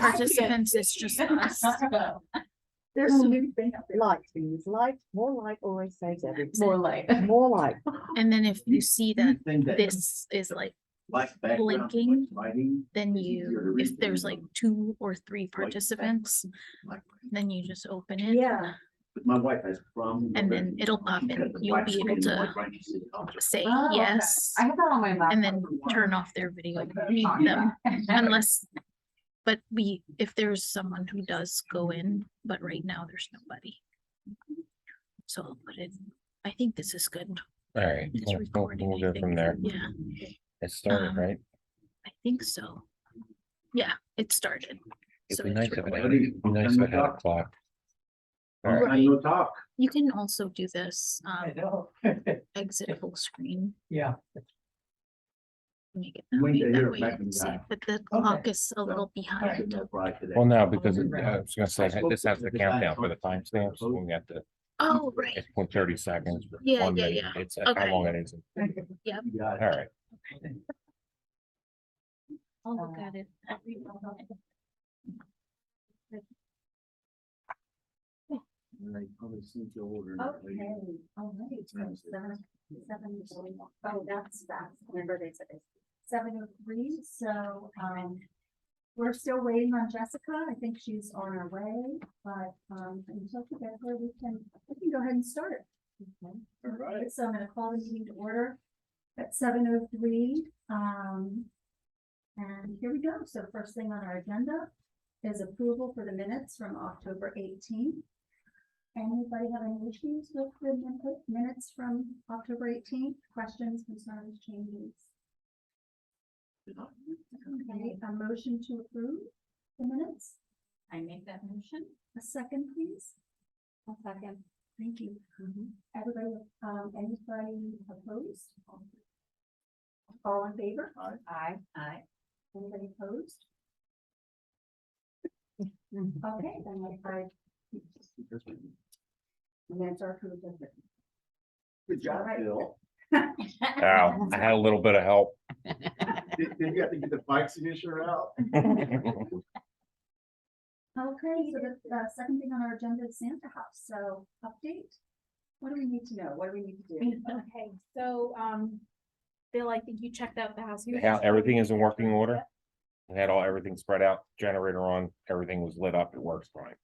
Participants, it's just us. There's some new thing up there. Light, please. Light, more light always saves everything. More light. More light. And then if you see that this is like blinking, then you, if there's like 2 or 3 participants, then you just open it. Yeah. My wife has from. And then it'll pop in. You'll be able to say Oh, okay. yes, I have that on my laptop. and then turn off their video, mute them, unless. But if there's someone who does go in, but right now there's nobody. So I'll put it, I think this is good. All right, It's we'll recording, go I think. from there. Yeah, It started, right? I think so. Yeah, it started. It'd So be it's nice if it recording. had a clock. All right, Right. No talk. You can also do this, know. exit full screen. Yeah. Make it Wait till that you're way back you can in see, time. but the clock is a little behind. well, now, because I was gonna say, this has the countdown for the timestamps, we got the, Oh, right. it's 30 seconds. Yeah, 1 yeah, minute, yeah. it's how Okay. long it is. All right, I'll look at it. Okay, all right, so oh, that's fast, remember they said it's 7:03, so, we're still waiting on Jessica, I think she's on her way, but, until we get her, we can go ahead and start. Okay. All right. So I'm gonna call the meeting to order at 7:03, and here we go, so first thing on our agenda is approval for the minutes from October 18th. Anybody have any issues with the minutes from October 18th? Questions, concerns, changes? Okay, a motion to approve the minutes? I make that motion. A second, please? A second. Thank you. Everybody, anybody opposed? All in favor? Aye. Aye. Anybody opposed? Okay, then minutes are approved. Good job, All right. Bill. Wow, I had a little bit of help. Did you have to get the bike signature out? Okay, so the second thing on our agenda is Santa House, so update. What do we need to know? What do we need to do? Okay, so, Bill, I think you checked out the house. How everything is in working order. We had everything spread out, generator on, everything was lit up, it works fine.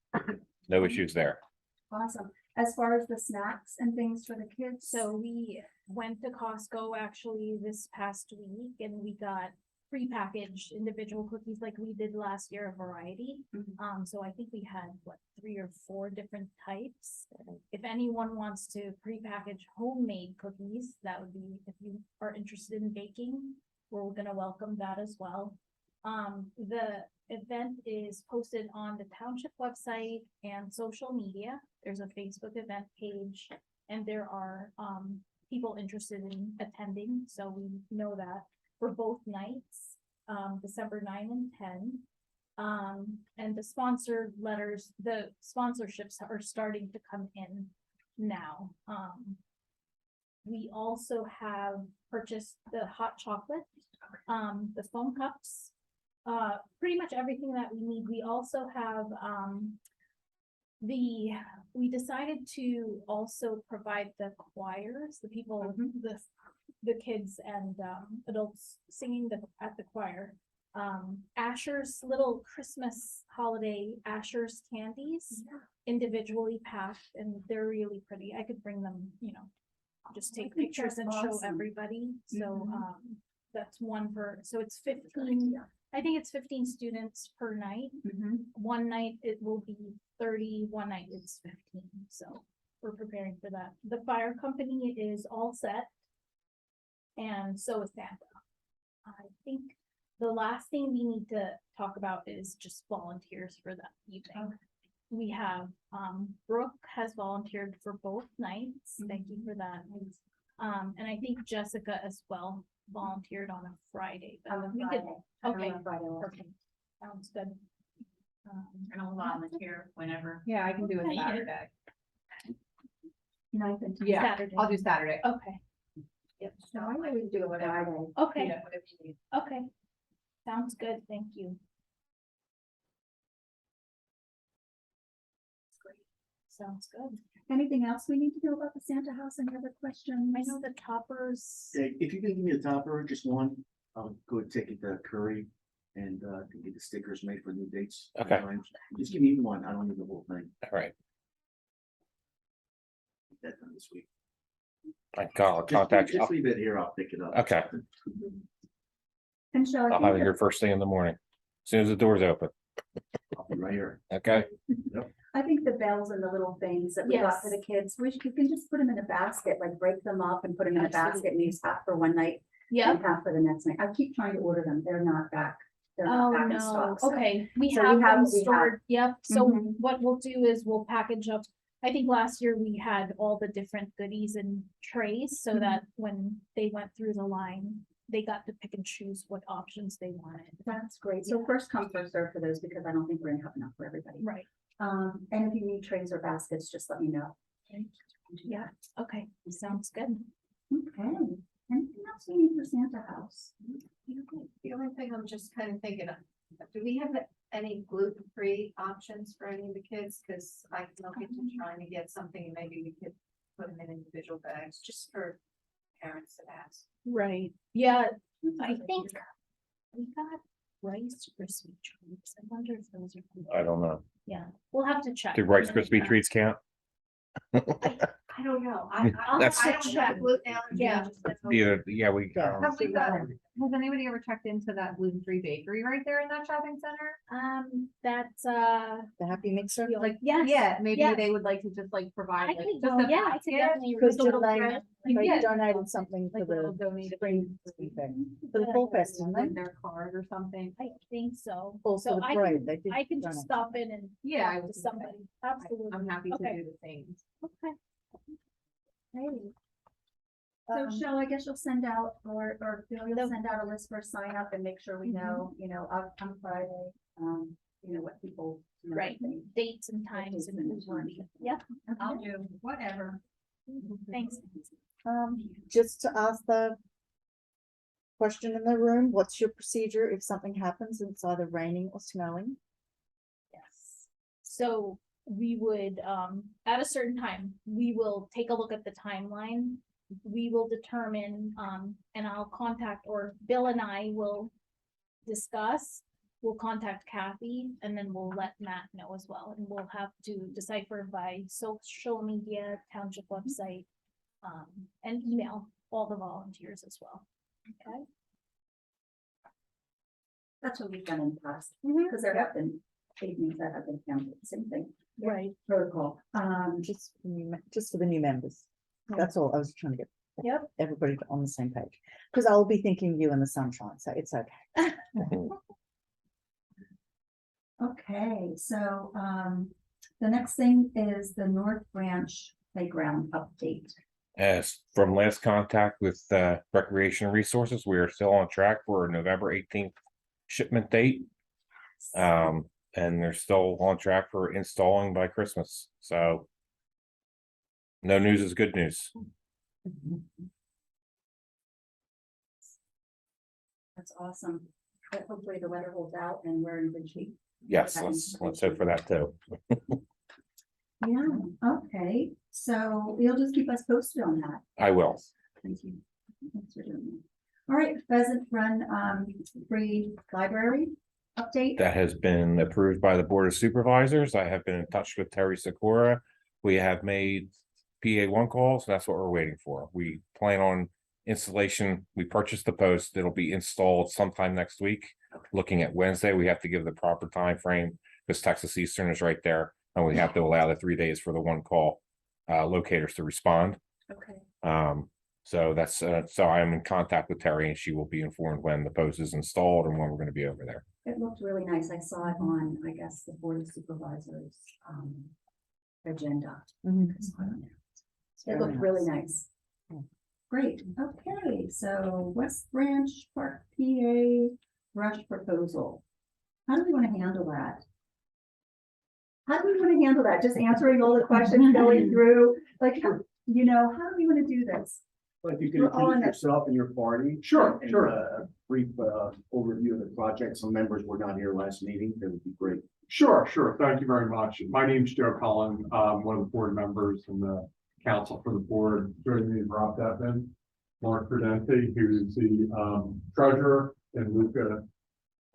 No issues there. Awesome. As far as the snacks and things for the kids, So we went to Costco actually this past week and we got prepackaged individual cookies like we did last year, a variety. So I think we had 3 or 4 different types. If anyone wants to prepackage homemade cookies, that would be, if you are interested in baking, we're gonna welcome that as well. The event is posted on the Township website and social media. There's a Facebook event page and there are people interested in attending. So we know that for both nights, December 9 and 10. And the sponsored letters, the sponsorships are starting to come in now. We also have purchased the hot chocolate, the foam cups, pretty much everything that we need. We also have we decided to also provide the choirs, the people, the kids and adults singing at the choir. Asher's little Christmas holiday Asher's candies, individually packed, and they're really pretty. I could bring them, just take pictures and show everybody. So that's one so it's 15. I think it's 15 students per night. One night it will be 30, one night it's 15. So we're preparing for that. The fire company is all set. And so is Santa. I think the last thing we need to talk about is just volunteers for that evening. We have, Brooke has volunteered for both nights. Thank you for that. And I think Jessica as well volunteered on a Friday. But we could, okay, perfect. Sounds good. And I'll volunteer whenever. Yeah, I can do it Okay. Saturday. ninth and Yeah, Saturday. I'll do Saturday. Okay, So I would do it Friday. okay, Yeah, whatever you need. okay. Sounds good, thank you. Sounds good. Anything else we need to know about the Santa house? Any other questions? I know the toppers. If you can give me a topper, just one, I'll go take it to Curry and can get the stickers made for new dates. and Okay. times. Just give me one. I don't need the whole thing. All right, Get that done this week. I'll contact you. Just leave it here. I'll pick it up. Okay. And shall I I'll have it think here first thing in the morning, as soon as the doors open. I'll be right here. Okay, I think the bells and the little things that we got for the kids, you can just put them in a basket, like break them up and put them in a basket and use half for one night Yeah. and half for the next night. I keep trying to order them. They're not back. They're not Oh, back in no, stock. so- okay, we so have we have them what we have. stored, yep, so Mhm. what we'll do is we'll package up. I think last year we had all the different goodies in trays, so Mhm. that when they went through the line, they got to pick and choose what options they wanted. That's great. So first come, first serve for those, because I don't think we're gonna have enough for everybody. Right, And if you need trays or baskets, just let me know. yeah, okay, sounds good. Okay. Anything else we need for Santa house? The only thing I'm just kind of thinking, do we have any gluten-free options for any of the kids? Cause I can look into trying to get something, and maybe we could put them in individual bags, just for parents that ask. Right, yeah, I think we got Rice Krispie treats. I wonder if those are. I don't know. Yeah, we'll have to check. Do Rice Krispie treats count? I don't know. I That's- don't have gluten allergy. Yeah. I just don't know. Either, yeah, we. Yeah. Have we got, has anybody ever checked into that gluten-free bakery right there in that shopping center? That's, The happy mixer. Like, yes. yeah, maybe yes. they would like to just like provide I like. could, just a yeah, I could basket, definitely. Because just a little they- grant. They Yeah. donated something for like a little the donated spring thing, for the Yeah. fall fest, didn't like they? their card or something. I think so. Also So the I parade, can, they did. I can just donate. stop in and Yeah, I talk to would say somebody. Absolutely. I'm happy to Okay. do the same. Okay. Hey. So Shell, I guess you'll send out, or Bill, you'll The- send out a list for sign up and make sure we know, on Friday, what people. Right, dates and times and who's working. Yeah, I'll do whatever. thanks. Just to ask the question in the room, what's your procedure if something happens and it's either raining or snowing? Yes. So we would, at a certain time, we will take a look at the timeline. We will determine, and I'll contact, or Bill and I will discuss. We'll contact Kathy and then we'll let Matt know as well. And we'll have to decipher by social media, township website, and email all the volunteers as well. Okay? That's what we've done in the past, because there have been evenings that have been counted, same thing, Right. protocol. Just for the new members. That's all I was trying to get. Yep. Everybody on the same page, because I'll be thinking you in the sunshine, so it's okay. Okay, so, the next thing is the North Branch Playground update. As from last contact with Recreation Resources, we are still on track for a November 18th shipment date. And they're still on track for installing by Christmas, so. No news is good news. That's awesome. But hopefully the weather holds out and we're in good shape. Yes, let's hope for that too. Yeah, okay, so you'll just keep us posted on that. I will. Thank you. Thanks for doing that. All right, Pheasant Run, free library update. That has been approved by the Board of Supervisors. I have been in touch with Terry Sikora. We have made PA1 calls. That's what we're waiting for. We plan on installation. We purchased the post. It'll be installed sometime next week. Looking at Wednesday, we have to give the proper time frame because Texas Eastern is right there. And we have to allow the 3 days for the one call locators to respond. Okay, So that's so I'm in contact with Terry and she will be informed when the post is installed and when we're going to be over there. it looked really nice. I saw it on, I guess, the Board of Supervisors, agenda. Mhm. I saw it on there. It looked really nice. Great, okay, so West Branch Park PA rush proposal. How do we want to handle that? How do we want to handle that? Just answering all the questions going through, like, how do we want to do this? But if you could We're all in introduce it. yourself and your party. Sure, and, sure. A brief overview of the project. Some members were not here last meeting. That would be great. Sure, sure. Thank you very much. My name's Joe Cullen, one of the board members and the council for the board. Joining me is Rob Detman, Mark Prudente, who's the treasurer, and Luca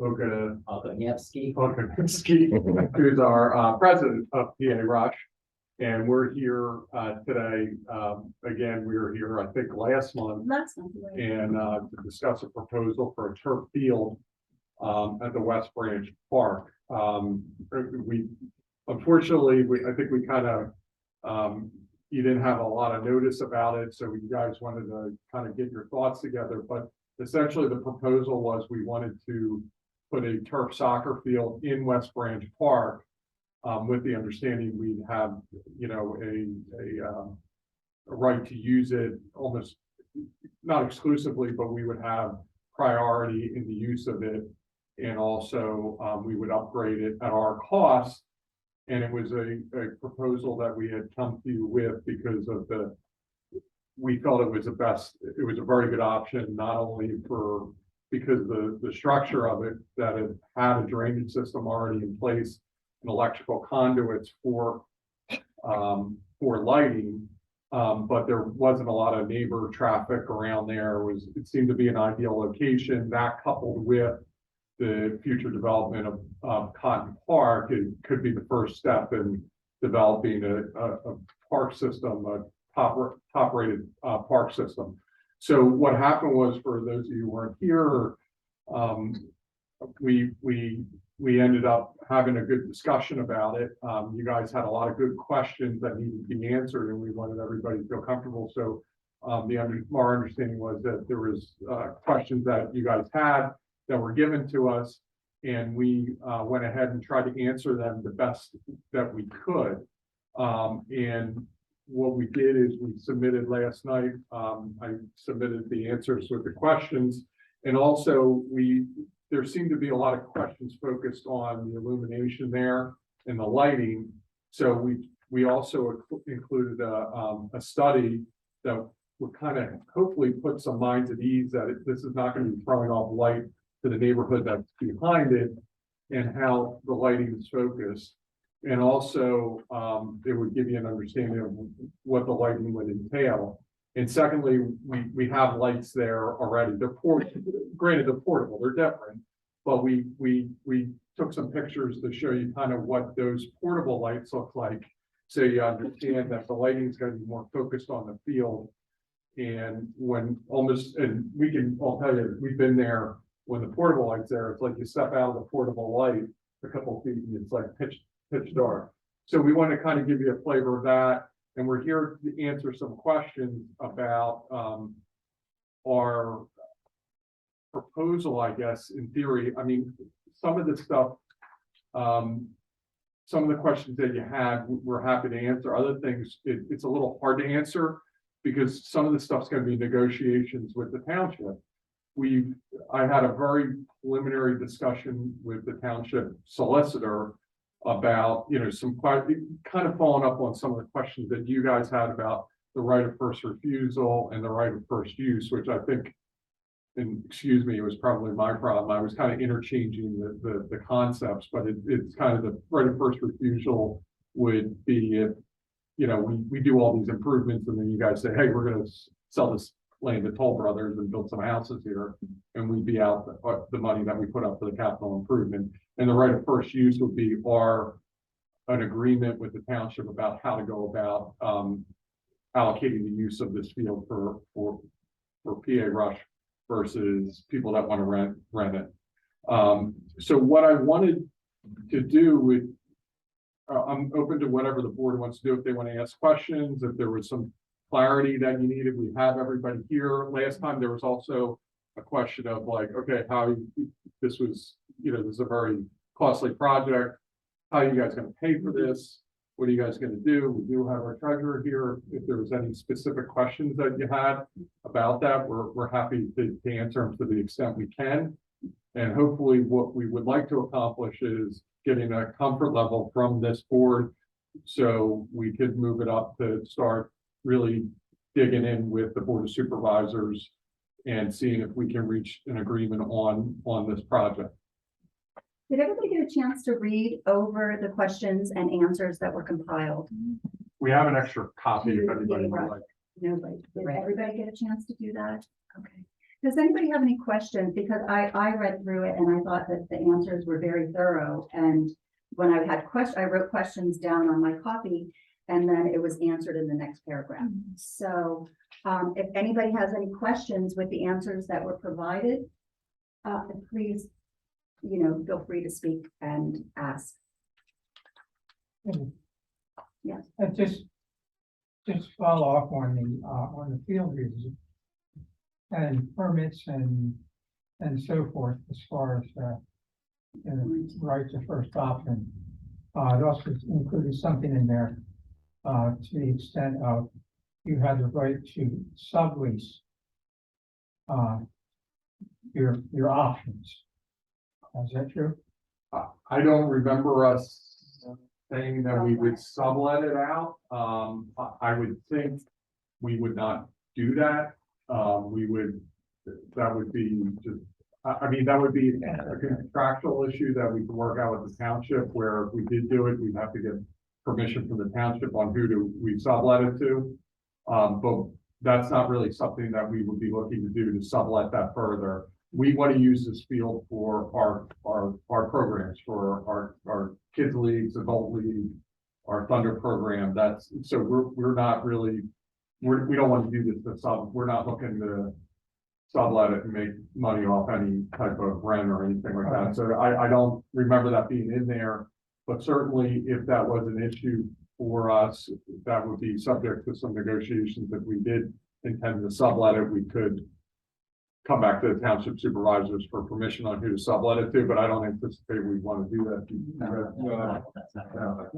Oganevsky. who's our president of PA Rush. And we're here today. Again, we were here, I think, last month Last one. Right? and to discuss a proposal for a turf field at the West Branch Park. We unfortunately, I think we kind of you didn't have a lot of notice about it, so you guys wanted to kind of get your thoughts together. But essentially, the proposal was we wanted to put a turf soccer field in West Branch Park with the understanding we'd have, you know, a right to use it almost not exclusively, but we would have priority in the use of it. And also, we would upgrade it at our cost. And it was a proposal that we had come to you with because of we felt it was it was a very good option, not only because the structure of it, that it had a drainage system already in place and electrical conduits for lighting. But there wasn't a lot of neighbor traffic around there. It seemed to be an ideal location. That coupled with the future development of Cotton Park, it could be the first step in developing a park system, a top-rated park system. So what happened was, for those of you who weren't here, we ended up having a good discussion about it. You guys had a lot of good questions that needed to be answered, and we wanted everybody to feel comfortable. So our understanding was that there was questions that you guys had that were given to us, and we went ahead and tried to answer them the best that we could. And what we did is we submitted last night, I submitted the answers with the questions, and also there seemed to be a lot of questions focused on the illumination there and the lighting. So we also included a study that would kind of hopefully put some minds at ease that this is not going to be throwing off light to the neighborhood that's behind it, and how the lighting is focused. And also, it would give you an understanding of what the lighting would entail. And secondly, we have lights there already. They're granted, they're portable, they're different, but we took some pictures to show you kind of what those portable lights look like, so you understand that the lighting is going to be more focused on the field. And I'll tell you, we've been there. When the portable light's there, it's like you step out of the portable light a couple of feet and it's like pitch dark. So we want to kind of give you a flavor of that. And we're here to answer some questions about our proposal, I guess, in theory. I mean, some of the stuff, some of the questions that you had, we're happy to answer. Other things, it's a little hard to answer because some of the stuff's going to be negotiations with the township. I had a very preliminary discussion with the township solicitor about, you know, some kind of following up on some of the questions that you guys had about the right of first refusal and the right of first use, which I think, and excuse me, it was probably my problem. I was kind of interchanging the concepts, but it's kind of the right of first refusal would be if, you know, we do all these improvements and then you guys say, hey, we're going to sell this land to Toll Brothers and build some houses here, and we'd be out the money that we put up for the capital improvement. And the right of first use would be an agreement with the township about how to go about allocating the use of this field for PA Rush versus people that want to rent it. So what I wanted to do with, I'm open to whatever the board wants to do. If they want to ask questions, if there was some clarity that you needed, we have everybody here. Last time there was also a question of like, okay, this was, you know, this is a very costly project. How are you guys going to pay for this? What are you guys going to do? We do have our treasurer here. If there was any specific questions that you had about that, we're happy to answer them to the extent we can. And hopefully what we would like to accomplish is getting a comfort level from this board so we could move it up to start really digging in with the Board of Supervisors and seeing if we can reach an agreement on this project. Did everybody get a chance to read over the questions and answers that were compiled? We have an extra copy if anybody would Yeah. like. Nobody, did everybody get a chance to do that? Okay. Does anybody have any questions? Because I read through it and I thought that the answers were very thorough. And when I had I wrote questions down on my copy and then it was answered in the next paragraph. So if anybody has any questions with the answers that were provided, please, feel free to speak and ask. Yes. Just follow up on the field uses and permits and so forth as far as right to first option. It also included something in there to the extent of you had the right to sublease your options. Is that true? I don't remember us saying that we would sublet it out. I would think we would not do that. That would be just, that would be a contractual issue that we can work out with the township, where if we did do it, we'd have to get permission from the township on who we sublet it to. But that's not really something that we would be looking to do, to sublet that further. We want to use this field for our programs, for our kids leagues, adult league, our Thunder program. So we're not really, we don't want to do this we're not looking to sublet it and make money off any type of rent or anything like that. So I don't remember that being in there, but certainly if that was an issue for us, that would be subject to some negotiations. If we did intend to sublet it, we could come back to the township supervisors for permission on who to sublet it to, but I don't anticipate we want to do that.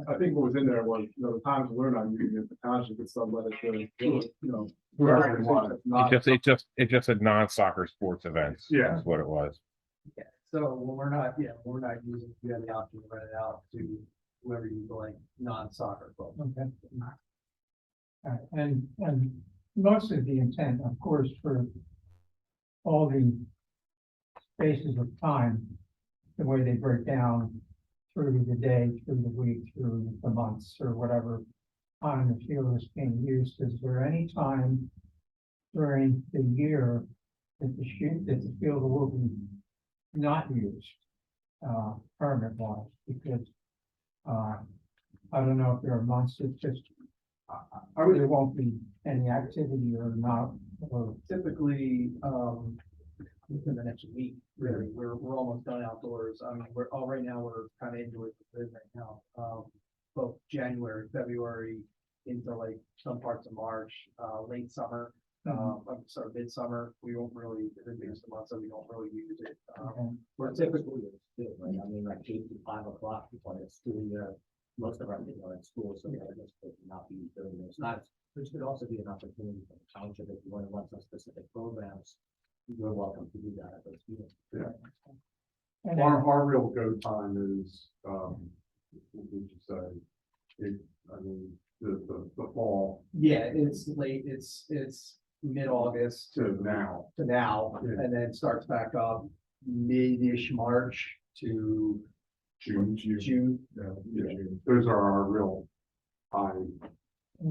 I think what was in there was, the times we're not using it, the township could sublet it to, Whoever we want. It just said non-soccer sports events. Yeah. That's what it was. So when we're not using, we have the option to rent it out to whoever you like, non-soccer club. Okay. And most of the intent, of course, for all the spaces of time, the way they break down through the day, through the week, through the months, or whatever time the field is being used, is there any time during the year that the field will be not used permit wise? Because I don't know if there are months that just there won't be any activity or not, or Typically, within the next week, really, we're almost done outdoors. I mean, right now, we're kind of into it right now. Both January, February, into like some parts of March, late summer, sort of midsummer, we won't really, it's the months that we don't really use it. We're typically, right? I mean, like 8 to 5 o'clock before the school year, most of our kids are in school, so they're just not be doing those times. Which could also be an opportunity for the township if you want to run some specific programs. You're welcome to do that at those meetings. Yeah. Our real go time is, we should say, the fall. Yeah, it's late, it's mid-August To now. Yeah. and then starts back up mid-ish March to June. Yeah. Those are our real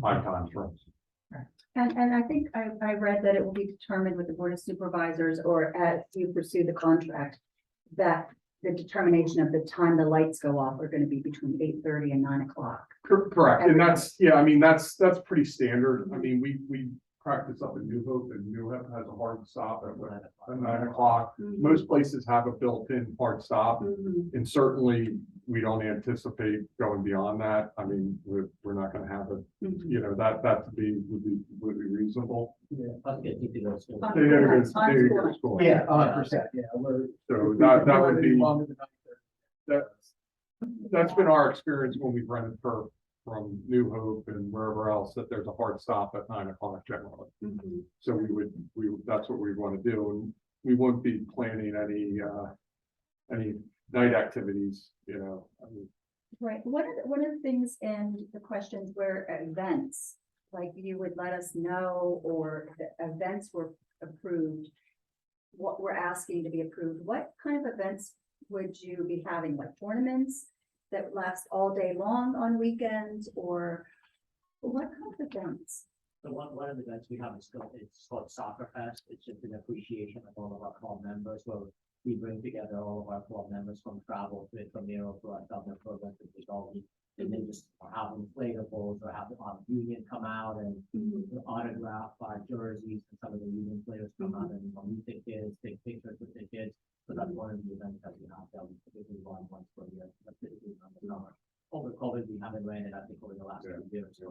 high times for us. And I think I read that it will be determined with the Board of Supervisors, or as you pursue the contract, that the determination of the time the lights go off are going to be between 8:30 and 9 o'clock. Correct, and that's pretty standard. I mean, we practice up in New Hope, and New Hope has a hard stop at 9 o'clock. Most places have a built-in hard stop, and certainly we don't anticipate going beyond that. I mean, we're not gonna have it, that would be reasonable. Yeah, I think you go to school. They go to school. Yeah, 100%, yeah. So that would be, that's been our experience when we've rented from New Hope and wherever else, that there's a hard stop at 9 o'clock generally. So we would, that's what we want to do, and we wouldn't be planning any night activities, I mean. Right. One of the things in the questions were events. like you would let us know, or the events were approved, what we're asking to be approved, what kind of events would you be having, like tournaments that last all day long on weekends, or what kind of events? So one of the events we have is called Soccer Fest. It's just an appreciation of all of our club members, where we bring together all of our club members from travel to from the to our government programs, which is all and then just have inflatables or have the union come out and autograph our jerseys, and some of the union players come out and meet the kids, take pictures with the kids. So that's one of the events that we have that we typically run once per year. That's typically on the summer. Over COVID, we haven't ran it, I think, over the last 2 years. So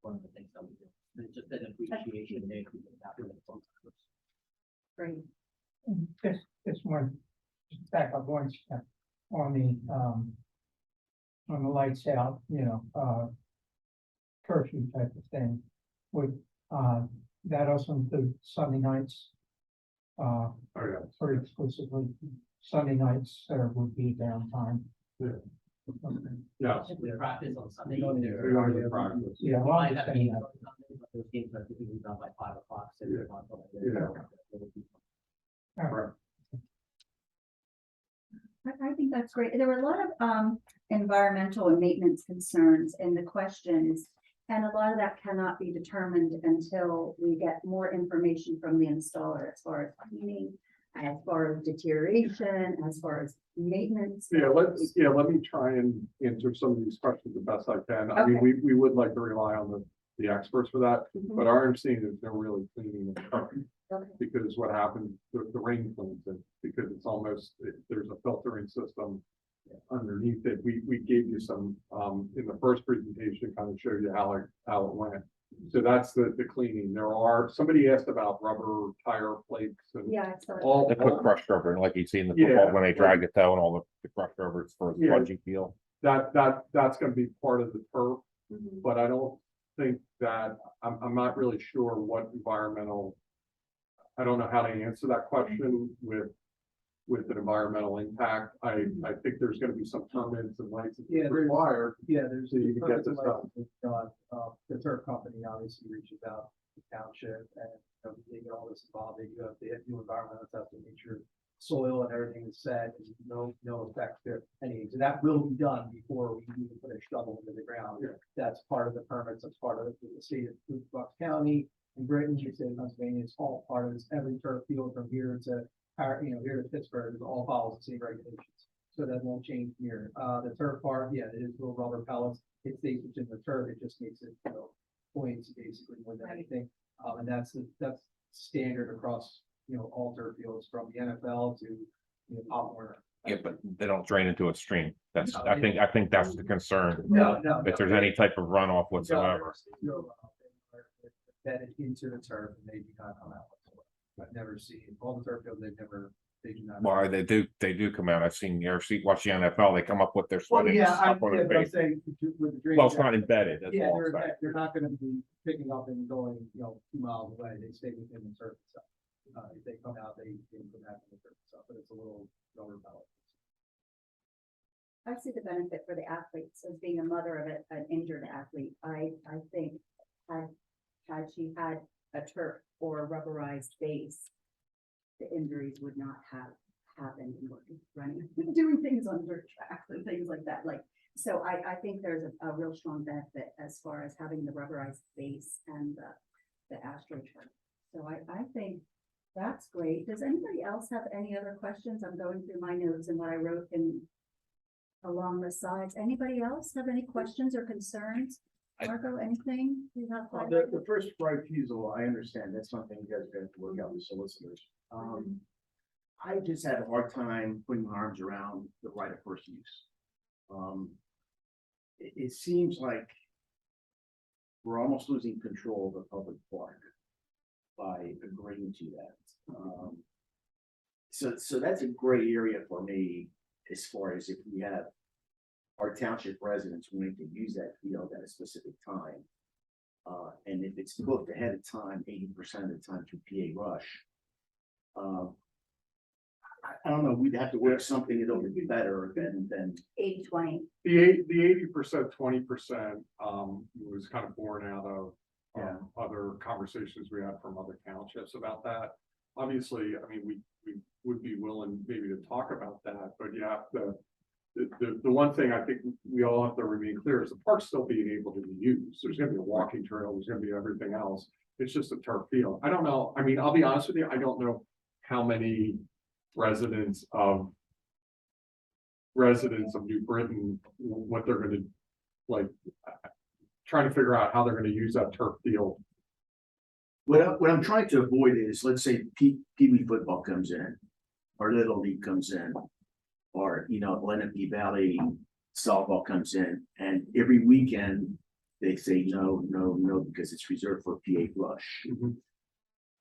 one of the things that we do. It's just an appreciation day. Great. Just one, just back up one step on the lights out, curfew type of thing. Would, that also include Sunday nights? Oh, yeah. Or exclusively Sunday nights, there would be downtime. Yeah. Okay. Yeah. We practice on Sunday. We don't even practice. Yeah, well, I'm just saying that. Those games are typically done by 5 o'clock. Right. I think that's great. There were a lot of environmental and maintenance concerns in the questions, and a lot of that cannot be determined until we get more information from the installer as far as cleaning, as far as deterioration, as far as maintenance. Yeah, let me try and answer some of these questions the best I can. I mean, we would like to rely on the experts for that, but our understanding is they're really cleaning the truck. Okay. Because what happened, the rain cleans it, because it's almost, there's a filtering system underneath it. We gave you some, in the first presentation, kind of showed you how it went. So that's the cleaning. Somebody asked about rubber tire flakes and Yeah, I saw all. They put crushed rubber, and like you see in the Yeah, football, when they drag the toe and all the crushed rubber, it's for the Yeah. spongy feel. That's gonna be part of the turf, Mhm. but I don't think that, I'm not really sure what environmental. I don't know how to answer that question with an environmental impact. I think there's gonna be some permits and licenses Yeah, there's- required. Yeah, there's. So you can get this done. The turf company obviously reaches out to the township, and they get all this involved. They do have the new environmental testing, make sure soil and everything is set, and no effect there. So that will be done before we even put a shovel into the ground. Yeah. That's part of the permits, that's part of the state of Bucks County and Britain, the state of Pennsylvania, it's all part of this. Every turf field from here to here to Pittsburgh, it all follows the same regulations. So that won't change here. The turf part, yeah, it is little rubber pellets. It stays within the turf. It just makes it, points basically more than anything. And that's standard across, all turf fields from the NFL to, Pop Warner. Yeah, but they don't drain into a stream. I think that's the concern. No. If there's any type of runoff whatsoever. Bedded into the turf and they do not come out whatsoever. I've never seen all the turf fields, they do not. Well, they do come out. I've seen, watch the NFL, they come up with their Well, swimming. yeah, up on their but I'm face. saying with the drain. Well, it's not embedded. That's Yeah, all I'm saying. they're not gonna be picking up and going, 2 miles away. They stay within the turf itself. If they come out, they can come out in the turf itself, but it's a little rubber pellet. I see the benefit for the athletes as being a mother of an injured athlete. I think had she had a turf or a rubberized base, the injuries would not have happened in running, doing things on dirt tracks and things like that. So I think there's a real strong benefit as far as having the rubberized base and the AstroTurf. So I think that's great. Does anybody else have any other questions? I'm going through my notes and what I wrote along the sides. Anybody else have any questions or concerns? Marco, anything you have? The first refusal, I understand, that's something you guys have to work out with solicitors. I just had a hard time putting my arms around the right of first use. It seems like we're almost losing control of the public park by agreeing to that. So that's a gray area for me as far as if we have our township residents wanting to use that field at a specific time. And if it's booked ahead of time, 80% of the time through PA Rush. I don't know, we'd have to work something that'll be better than 80-20. The 80%, 20% was kind of born out of other conversations we had from other townships about that. Obviously, I mean, we would be willing maybe to talk about that, but you have to. The one thing I think we all have to remain clear is the park's still being able to be used. There's gonna be a walking trail, there's gonna be everything else. It's just a turf field. I don't know, I mean, I'll be honest with you, I don't know how many residents of New Britain, what they're gonna, like, trying to figure out how they're gonna use that turf field. What I'm trying to avoid is, let's say Pee Wee football comes in, or Little League comes in, or, Lenape Valley softball comes in, and every weekend they say no, because it's reserved for PA Flush. Mhm.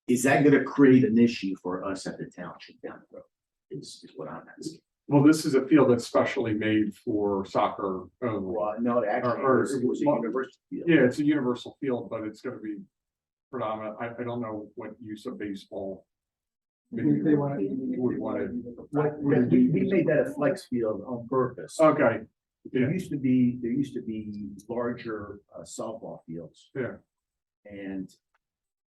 Is that gonna create an issue for us at the township down the road? Is what I'm asking. Well, this is a field that's specially made for soccer only. Well, no, actually, it was a university field. Yeah, it's a universal field, but it's gonna be predominant. I don't know what use of baseball. Maybe They want would want it. We made that a flex field on purpose. Okay, There used to be larger softball fields. yeah, And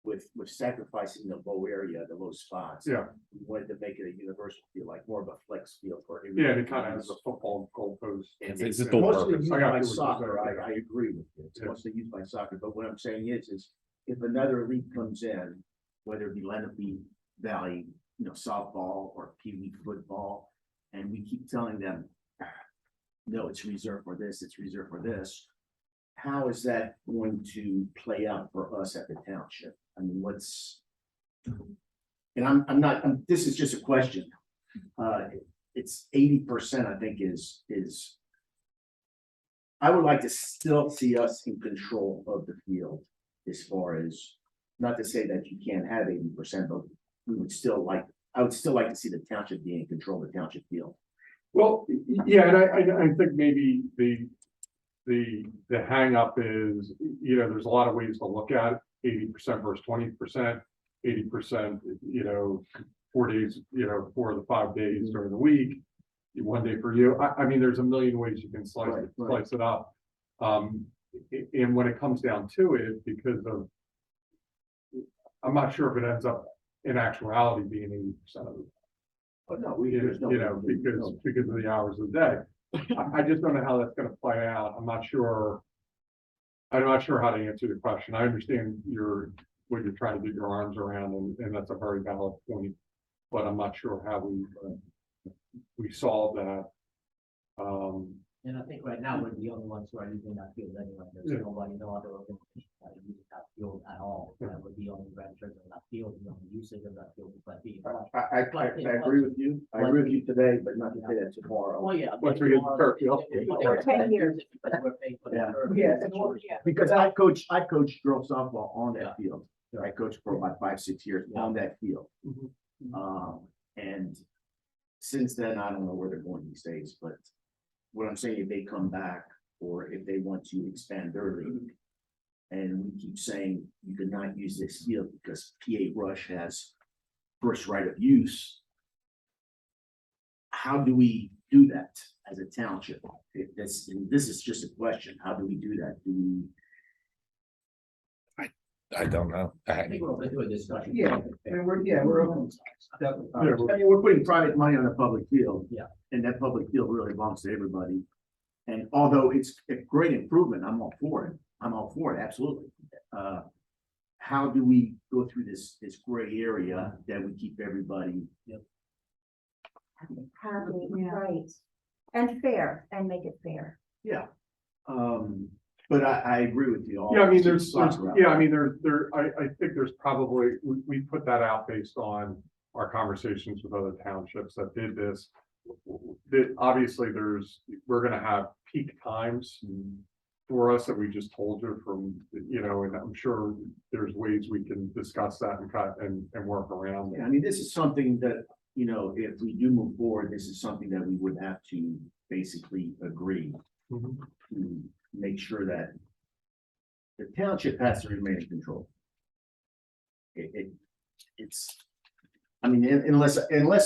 with sacrificing the low area, the low spots. yeah, We wanted to make it a universal field, like more of a flex field for. yeah, it kind of has a football goalpost. And It's it's a dual mostly purpose. used I got by you what you're soccer, saying. I agree with you, it's Yeah. mostly used by soccer, but what I'm saying is if another league comes in, whether it be Lenape Valley, softball or Pee Wee football, and we keep telling them, no, it's reserved for this, it's reserved for this. How is that going to play out for us at the township? I mean, and I'm not, this is just a question. It's 80%, I think, is. I would like to still see us in control of the field as far as, not to say that you can't have 80%, but I would still like to see the township be in control of the township field. Well, yeah, and I think maybe the hang up is, there's a lot of ways to look at it, 80% versus 20%, 80%, 4 days, 4 of the 5 days during the week, 1 day for you. I mean, there's a million ways you can slice it up. And when it comes down to it, because of, I'm not sure if it ends up in actuality being 80% of it. But no, Because of the hours of the day. I just don't know how that's gonna play out. I'm not sure how to answer the question. I understand what you're trying to get your arms around, and that's a very valid point. But I'm not sure how we solve that. And I think right now we're the only ones who are using that field anyway. There's Yeah. nobody, no other organization that is using that field at all. That would be only renters of that field, the only usage of that field is like being. I agree with you. I agree with you today, but not to say that tomorrow. Oh, yeah. Once we get the turf field. We're 10 years. Yeah. Because I coached girls softball on that field. I coached for about 5-6 years on that field. Mhm. And since then, I don't know where they're going these days, but what I'm saying, if they come back or if they want to expand their league, and we keep saying you could not use this field because PA Rush has first right of use. How do we do that as a township? If this is just a question, how do we do that? I don't know. I think we're open to a discussion. Yeah, and we're open. Definitely. I mean, we're putting private money on a public field. Yeah. And that public field really belongs to everybody. And although it's a great improvement, I'm all for it, absolutely. How do we go through this gray area that we keep everybody? Happy, Yeah. right, and fair, and make it fair. Yeah. But I agree with you all. Yeah, I mean, It's soccer out I think there's probably, we put that out based on our conversations with other townships that did this. That obviously we're gonna have peak times for us that we just told you from, and I'm sure there's ways we can discuss that and work around it. Yeah, I mean, this is something that, if we do move forward, this is something that we would have to basically agree Mhm. to make sure that the township has to remain in control. It's, I mean, unless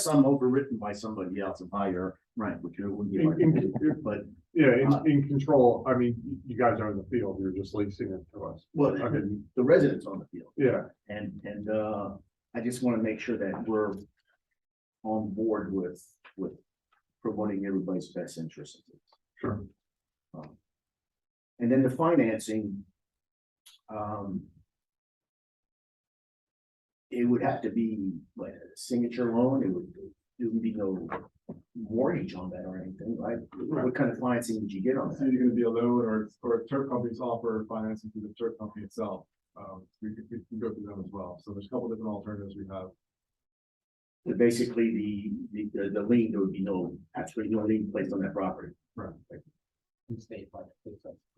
I'm overwritten by somebody else, a buyer, Right, which it would be In- hard to in- do, but, Yeah, in control, I mean, you guys own the field, you're just leasing it to us. well, Okay. the residents on the field. Yeah, And I just want to make sure that we're on board with promoting everybody's best interests. sure. And then the financing, it would have to be like a signature loan, there would be no mortgage on that or anything, right? What kind of financing would you get on It's that? either gonna be a loan or turf companies offer financing through the turf company itself. We can go through them as well. So there's a couple different alternatives we have. But basically, the lien, there would be absolutely no lien placed on that property. Right. State, like,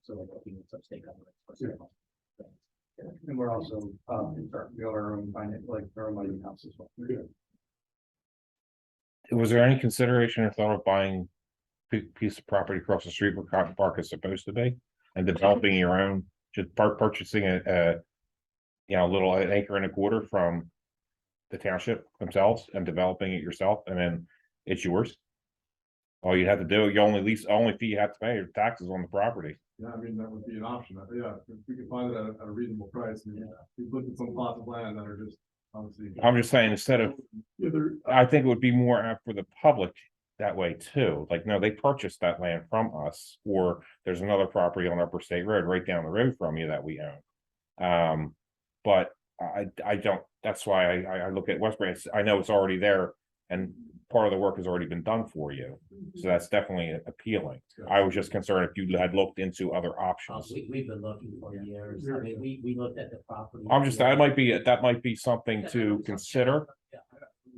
so like, looking at some state government. And we're also, we have our own finance, like our own money house as well. Was there any consideration or thought of buying piece of property across the street where Cotton Park is supposed to be? And developing your own, just purchasing a little an acre and a quarter from the township themselves and developing it yourself, and then it's yours? All you have to do, only fee you have to pay is taxes on the property. Yeah, I mean, that would be an option. Yeah, if we could find it at a reasonable price. And we've looked at some plots of land that are just obviously. I'm just saying, instead of, Yeah, I think it would be more apt for the public that way too. Like, no, they purchased that land from us, or there's another property on Upper State Road right down the road from you that we own. But I don't, that's why I look at West Branch. I know it's already there and part of the work has already been done for you. So that's definitely appealing. I was just concerned if you had looked into other options. We've been looking for years. I mean, we looked at the property. I'm just, that might be something to consider.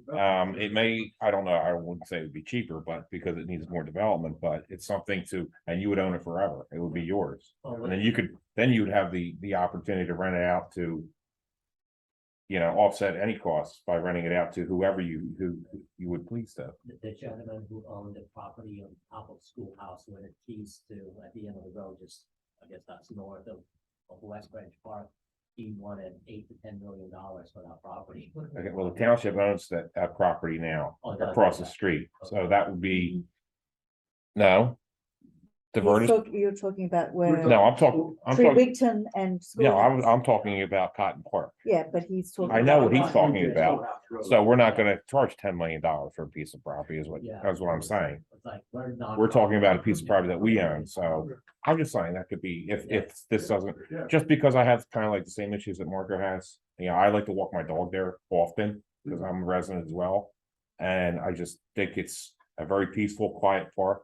It may, I don't know, I wouldn't say it would be cheaper, but because it needs more development, but it's something and you would own it forever. It would be yours. And then you would have the opportunity to rent it out to, offset any costs by renting it out to whoever you would please to. The gentleman who owned the property on top of schoolhouse where the keys to at the end of the road, just, I guess that's north of West Branch Park. He wanted $8 to $10 million for that property. Okay, well, the township owns that property now Oh, does it? across the street, so Okay. that would be. No. Diverted, You're talking about where no, I'm talking, Wigton and. no, Schoolhouse. I'm talking about Cotton Park. Yeah, but he's talking. I know about what he's talking about. Road. So we're not gonna charge $10 million for a piece of property is what, Yeah. that's what I'm saying. It's like, we're We're talking about a piece of property that we own, so I'm just saying that could be, if this doesn't, Yeah. just because I have kind of like the same issues that Marco has. I like to walk my dog there often, because I'm a resident as well. And I just think it's a very peaceful, quiet park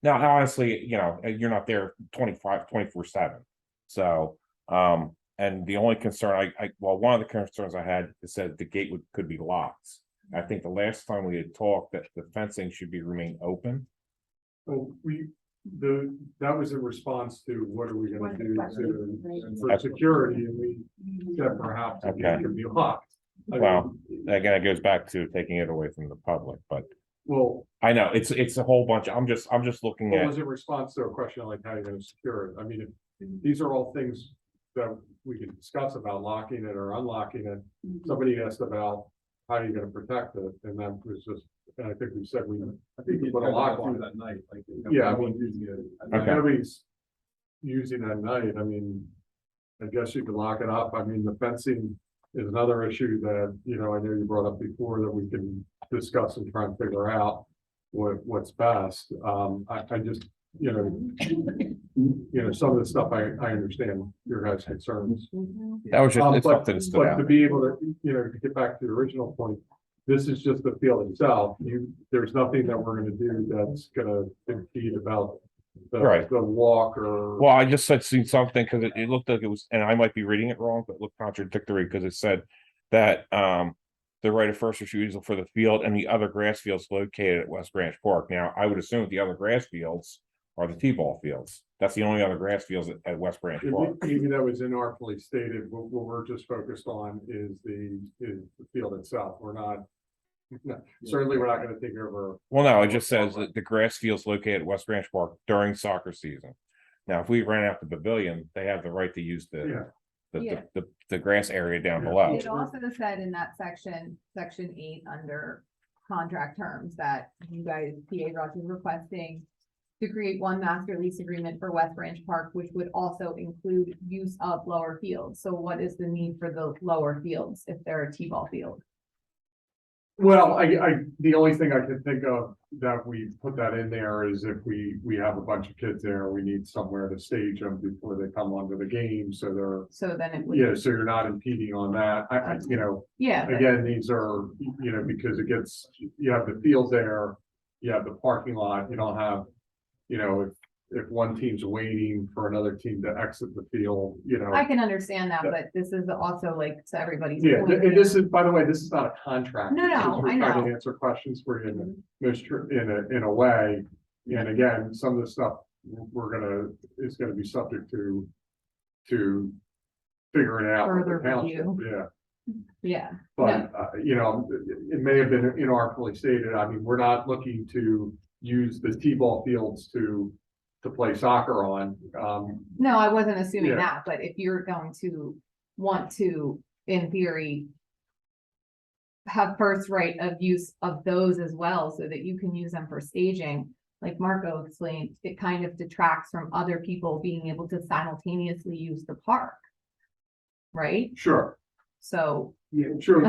now, honestly, you're not there 24/7. So, and the only concern one of the concerns I had is that the gate could be locked. I think the last time we had talked that the fencing should remain open. Well, that was in response to what are we gonna do for security, and we said perhaps it Okay. could be locked. I Well, mean, again, it goes back to taking it away from the public, but Well, I know it's a whole bunch. I'm just looking what at, was in response to a question like how you're gonna secure it? I mean, these are all things that we can discuss about locking it or unlocking it. Somebody asked about how you're gonna protect it, and that was just, and I think we said I think we put a lock on it that night, like. Yeah, I mean, using it. Okay. Nobody's using it at night. I mean, I guess you could lock it up. I mean, the fencing is another issue that, I know you brought up before that we can discuss and try and figure out what's best. I just, some of the stuff I understand your guys' concerns. that was just, it's But something that stood to out. be able to, to get back to the original point, this is just the field itself. There's nothing that we're gonna do that's gonna impede about Right. the walk or. Well, I just had seen something because it looked like it was, and I might be reading it wrong, but it looked contradictory because it said that the right of first refusal for the field and the other grass fields located at West Branch Park. Now, I would assume that the other grass fields are the T-ball fields. That's the only other grass fields at West Branch Park. Maybe that was inartfully stated. What we're just focused on is the field itself. We're not. Certainly, we're not gonna take over. Well, no, it just says that the grass fields located at West Branch Park during soccer season. Now, if we ran out the pavilion, they have the right to use Yeah. the grass area down Yeah. below. It also said in that section 8 under contract terms that you guys, PA Rush is requesting to create one master lease agreement for West Branch Park, which would also include use of lower fields. So what is the need for the lower fields if they're a T-ball field? Well, the only thing I could think of that we put that in there is if we have a bunch of kids there, we need somewhere to stage them before they come onto the game, so they're, So then it would. yeah, so you're not impeding on that. You know, Yeah, but- again, these are, you know, because it gets, you have the field there, you have the parking lot, you don't have, you know, if one team's waiting for another team to exit the field, you know. I can understand that, but this is also like to everybody's. Yeah, point and this here. is, by the way, this is not a contract. No, It's just no, we're I trying to know. answer questions for you in the most, in a way. And again, some of the stuff is gonna be subject to figuring out with the Further township, review. yeah. Yeah, But, you know, it may have been inartfully stated. I mean, we're not looking to use the T-ball fields to play soccer on. no, I wasn't assuming Yeah. that, but if you're going to want to, in theory, have first right of use of those as well, so that you can use them for staging, like Marco explained, it kind of detracts from other people being able to simultaneously use the park. Right? Sure, So, Yeah, sure.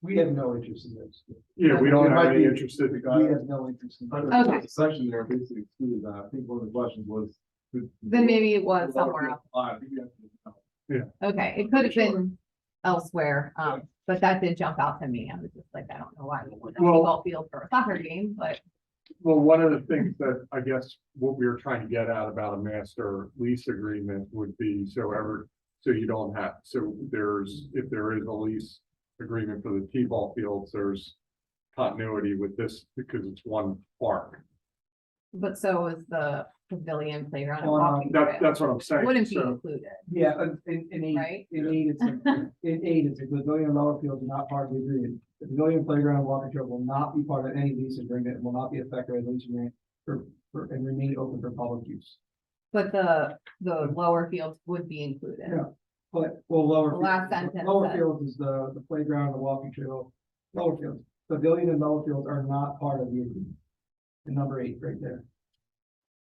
we have no interest in this. Yeah, we don't It have might any be- interest in the We guy. have no interest in. Okay. The section there basically excluded that. I think one of the questions was. then maybe it was somewhere else. I think you have to- Okay, it could have been elsewhere, but that did jump out to me. I was just like, I don't know why. we would have a Well- ball field for a soccer game, but Well, one of the things that I guess what we were trying to get at about a master lease agreement would be so you don't have, so if there is a lease agreement for the T-ball fields, there's continuity with this because it's one park. so is the pavilion playground and Well, walking trail. That's what I'm saying. Wouldn't be So, included, Yeah, in eight, Right? in eight, it's a pavilion and lower fields are not part of the agreement. The pavilion, playground, and walking trail will not be part of any lease agreement, and will not be affected by the lease agreement and remain open for public use. but the lower fields would be included. Yeah. But, well, lower. The last fields- sentence Lower says- fields is the playground, the walking trail, lower fields. Pavilion and lower fields are not part of the agreement. The number 8 right there.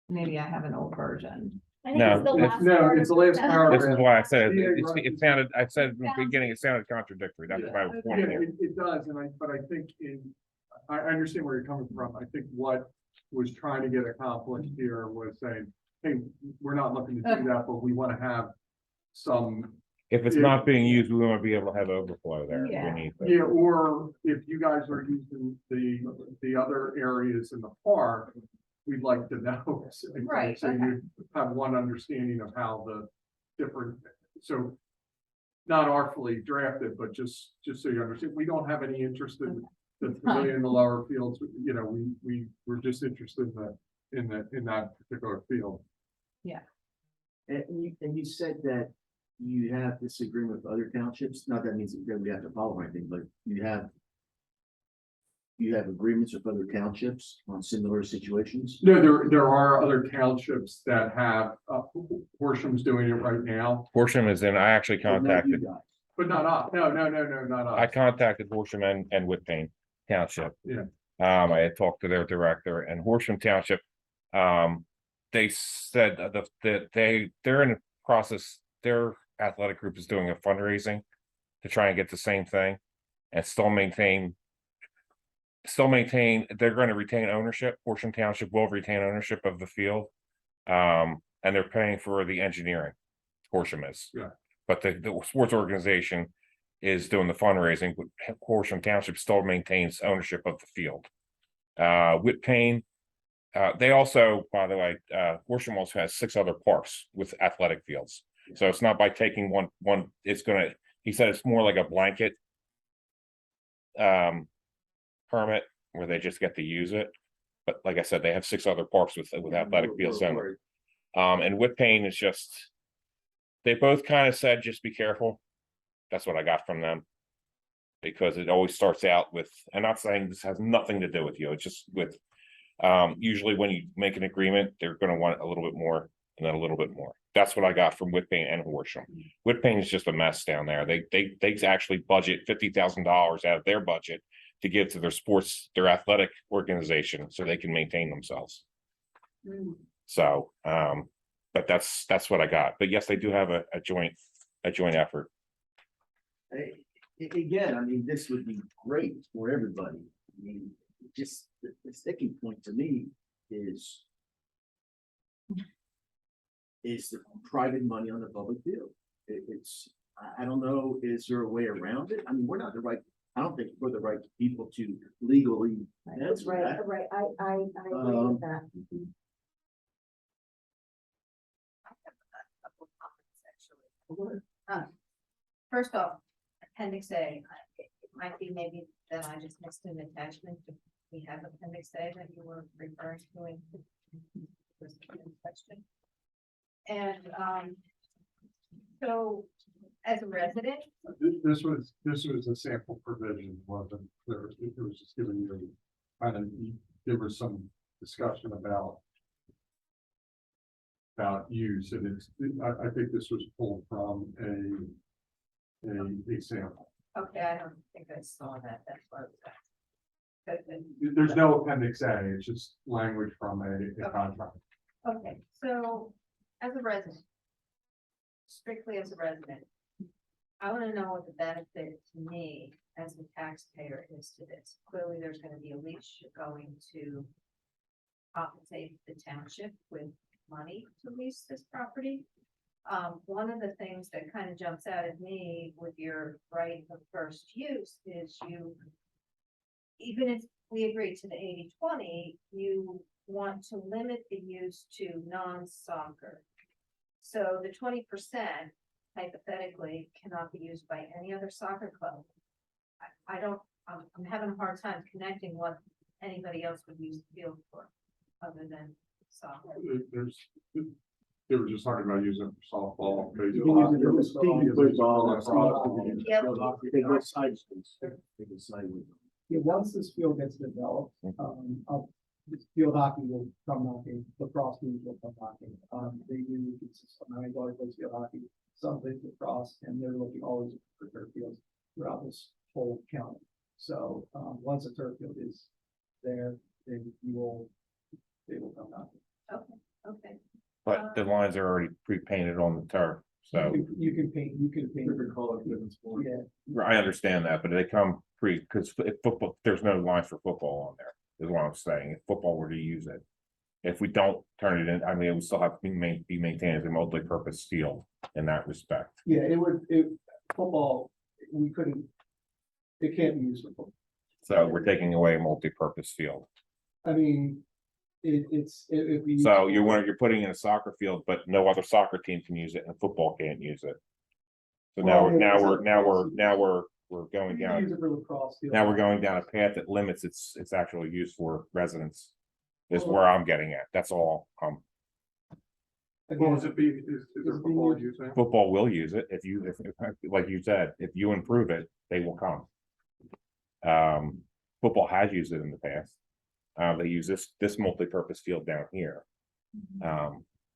Maybe I have an old version. I think No, it's the it's- last. no, part it's of the last sentence. paragraph. This is why I said, Yeah, it sounded, I said in the beginning, it sounded contradictory. That's why I was yeah, pointing there. it does, but I think I understand where you're coming from. I think what was trying to get accomplished here was saying, hey, we're not looking to do that, but we want to have some. If it's not being used, we want to be able to have overflow there. if we Yeah. need to. Yeah, or if you guys are using the other areas in the park, we'd like to know. Right, So you have one understanding of how the different, so not artfully drafted, but just so you understand, we don't have any interest in the pavilion in the lower fields, you know, we're just interested in that particular field. And you said that you have this agreement with other townships, not that means that we have to follow anything, but you have agreements with other townships on similar situations? No, there are other townships that have, Horsham's doing it right now, Horsham is in, I actually But not you contacted, guys. but not us, no, not us. I contacted Horsham and Whitpain Township. Yeah. I had talked to their director and Horsham Township. They said that they're in the process, their athletic group is doing a fundraising to try and get the same thing and still maintain, they're going to retain ownership. Horsham Township will retain ownership of the field. And they're paying for the engineering. Horsham is. Yeah. But the sports organization is doing the fundraising. Horsham Township still maintains ownership of the field. Whitpain, they also, by the way, Horsham also has 6 other parks with athletic fields. So it's not by taking one, he said it's more like a blanket permit where they just get to use it. But like I said, they have 6 other parks with athletic fields in them. And Whitpain is just, they both kind of said, just be careful. That's what I got from them. Because it always starts out with, I'm not saying this has nothing to do with you, it's just with, usually when you make an agreement, they're gonna want a little bit more and then a little bit more. That's what I got from Whitpain and Horsham. Whitpain is just a mess down there. They actually budget $50,000 out of their budget to give to their sports, their athletic organization, so they can maintain themselves. So, but that's what I got. But yes, they do have a joint effort. Again, I mean, this would be great for everybody. I mean, just the sticking point to me is the private money on the public field. I don't know, is there a way around it? I mean, we're not the right, I don't think we're the right people to legally. That's right, that. right, I agree with that. First off, appendix A, it might be maybe that I just missed an attachment. We have appendix A that you were referring to in the question. And, so as a resident, This was a sample provision, wasn't there? It was just giving you kind of, there was some discussion about use, and I think this was pulled from a sample. okay, I don't think I saw that, that's why I was asking. There's no appendix A, it's just language from a contract. Okay, so as a resident, strictly as a resident, I want to know what the benefit to me as a taxpayer is to this. Clearly, there's going to be a leash going to compensate the township with money to lease this property. One of the things that kind of jumps out at me with your right of first use is even if we agree to the 80-20, you want to limit the use to non-soccer. So the 20% hypothetically cannot be used by any other soccer club. I'm having a hard time connecting what anybody else would use the field for, other than soccer. They were just talking about using it for softball. They go sideways. They go sideways. Yeah, once this field gets developed, this field hockey will come knocking, lacrosse teams will come knocking. They do, my daughter plays field hockey, some plays lacrosse, and they're looking always for turf fields throughout this whole county. So, once a turf field is there, they will come knocking. Okay. But the lines are already pre-painted on the turf, so You can paint. Different color, different sport. Yeah, I understand that, but they come because if football, there's no lines for football on there, is what I'm saying. If football were to use it. If we don't turn it in, I mean, it would still have to be maintained as a multi-purpose field in that respect. yeah, football, we couldn't, it can't be used for football. So we're taking away a multi-purpose field. I mean, it'd be. So you're putting in a soccer field, but no other soccer team can use it and football can't use it. So Well, we're going You can down, use it for lacrosse field. now we're going down a path that limits its actual use for residents. Is where I'm getting at, that's all. Well, Again, is there football using? Football will use it if like you said, if you improve it, they will come. Football has used it in the past. They use this multi-purpose field down here.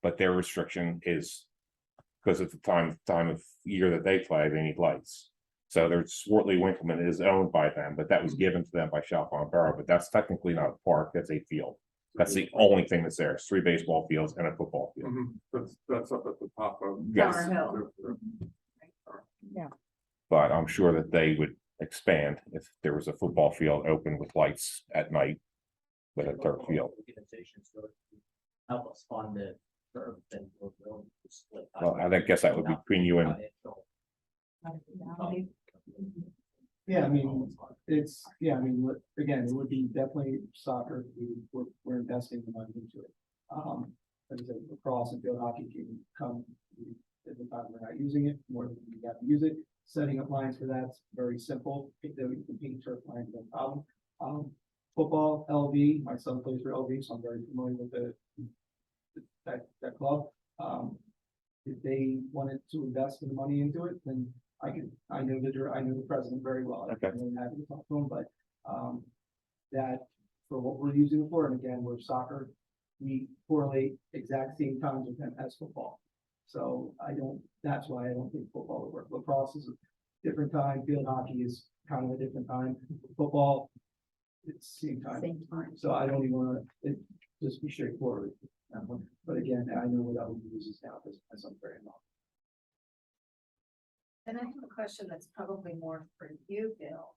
But their restriction is because at the time of year that they play, they need lights. So their Swartley Winkleman is owned by them, but that was given to them by Chalfont Borough, but that's technically not a park, that's a field. That's the only thing that's there. It's 3 baseball fields and a football field. That's up at the top of. Yes. Hill. But I'm sure that they would expand if there was a football field open with lights at night with a turf field. Organizations to help us fund the turf and we'll build the split. Well, I guess that would be between you and yeah, I mean, again, it would be definitely soccer, we're investing the money into it. Like I said, lacrosse and field hockey can come, at the time we're not using it, more than we have to use it. Setting up lines for that's very simple, we can paint turf lines, no problem. Football, LV, my son plays for LV, so I'm very familiar with that club. If they wanted to invest the money into it, then I know the president very well. Okay. I'm really happy to talk to him, but, that for what we're using it for, and again, we're soccer, we correlate exact same times with them as football. So that's why I don't think football would work. Lacrosse is a different time, field hockey is kind of a different time. Football, it's same time. Same time. So I don't even wanna, just be straightforward. But again, I know what other uses now, as I'm very long. And I have a question that's probably more for you, Bill.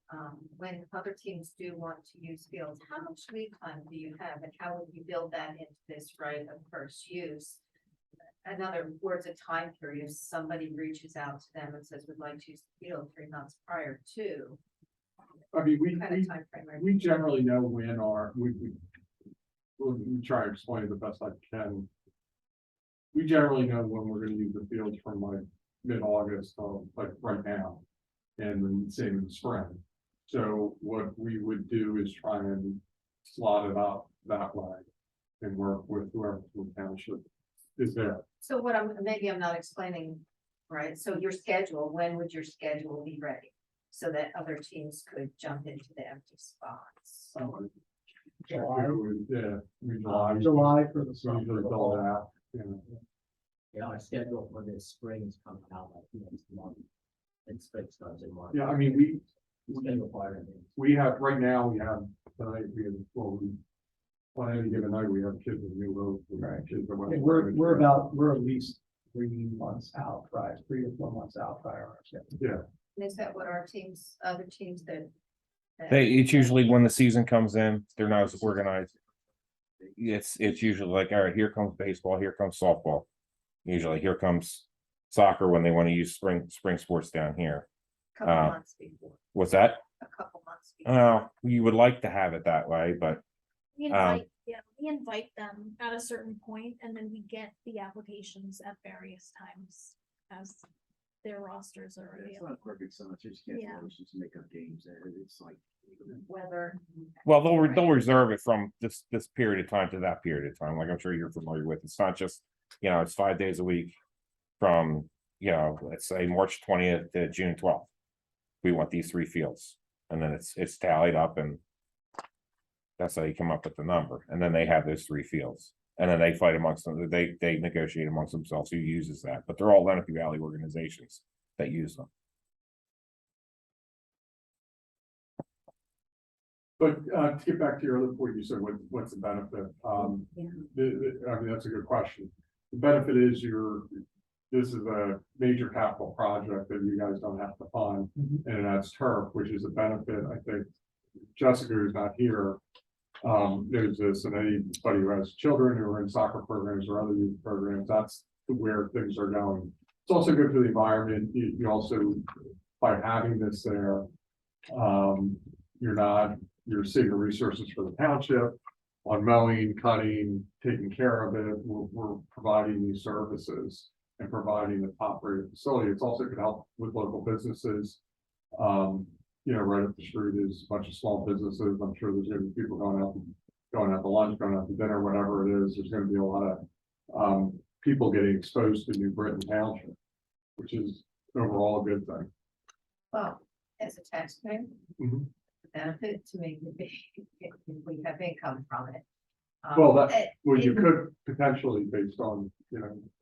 When other teams do want to use fields, how much lead time do you have and how would you build that into this right of first use? In other words, a time period, if somebody reaches out to them and says, we'd like to use the field 3 months prior to. I mean, What kind of time frame are we you- generally know when we try to explain it the best I can. We generally know when we're gonna use the fields from like mid-August, like right now. And then same in the spring. So what we would do is try and slot it up that way. And work with whoever from township is there. So what maybe I'm not explaining, right? So your schedule, when would your schedule be ready? So that other teams could jump into the empty spots. July. Yeah, July for the we summer. usually build that, you know. Yeah, our schedule for this spring is coming out like next month. And spring starts in March. Yeah, I mean, It's gonna require it. we have, right now, we have, tonight, on any given night, we have kids with new roads. Right. Kids that want- We're at least 3 months out, right, 3 to 4 months out by our schedule. Yeah, And is that what our teams, other teams that? It's usually when the season comes in, they're not as organized. It's usually like, all right, here comes baseball, here comes softball. Usually here comes soccer when they want to use spring sports down here. Couple uh, months before, What's that? a couple months. before. You would like to have it that way, but We invite them at a certain point and then we get the applications at various times as their rosters are It's available. not a perfect science, you just Yeah. can't make up games, and it's like. Whether. well, they'll reserve it from this period of time to that period of time, like I'm sure you're familiar with. It's not just, it's 5 days a week from, let's say March 20th to June 12th. We want these 3 fields, and then it's tallied up, and that's how you come up with the number. And then they have those 3 fields, and then they fight amongst them. They negotiate amongst themselves who uses that, but they're all Lenape Valley organizations that use them. but, to get back to your other point, you said, what's the benefit? I mean, that's a good question. The benefit is this is a major capital project that you guys don't have to fund, and it adds turf, which is a benefit, I think. Jessica, who's not here, knows this, and anybody who has children who are in soccer programs or other youth programs, that's where things are going. It's also good for the environment. You also, by having this there, you're saving resources for the township on mowing, cutting, taking care of it. We're providing these services and providing a top-rated facility. It's also gonna help with local businesses. Right up the street is a bunch of small businesses. I'm sure there's gonna be people going out to lunch, going out to dinner, whatever it is. There's gonna be a lot of people getting exposed to New Britain Township, which is overall a good thing. Well, as a taxpayer, Mhm. the benefit to me would be if we have income from it. Well, you it- could potentially based on,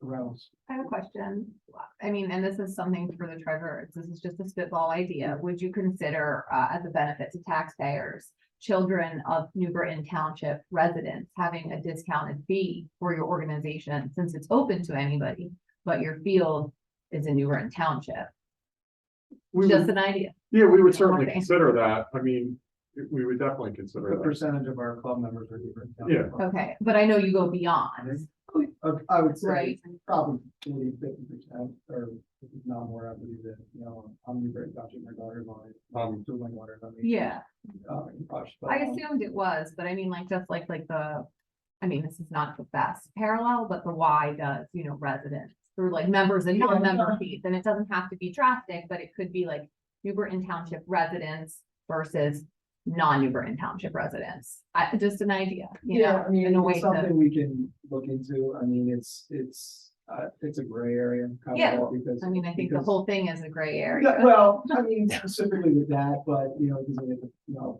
Around. I have a question. I mean, and this is something for the treasurer. This is just a spitball idea. Would you consider, as a benefit to taxpayers, children of New Britain Township residents having a discounted fee for your organization since it's open to anybody, but your field is in New Britain Township? Just an idea. Yeah, we would certainly Okay. consider that. I mean, we would definitely consider The that. percentage of our club members are different. Yeah. Okay, but I know you go beyond. I would say Right. probably 40-50%, or if it's not more, I believe that, I'm New Britain Township, my daughter's on it, 2 of my daughters, I mean. Yeah, Gosh, I assumed it was, but I mean, like, just like I mean, this is not the best parallel, but the Y does, residents through like members and non-member fees, and it doesn't have to be drastic, but it could be like New Britain Township residents versus non-New Britain Township residents. Just an idea, I mean, in a way it's to, something we can look into. I mean, it's a gray area. kind of Yeah. all because. I mean, I think the because- whole thing is a gray Yeah, area. well, I mean, specifically with that, but, because if,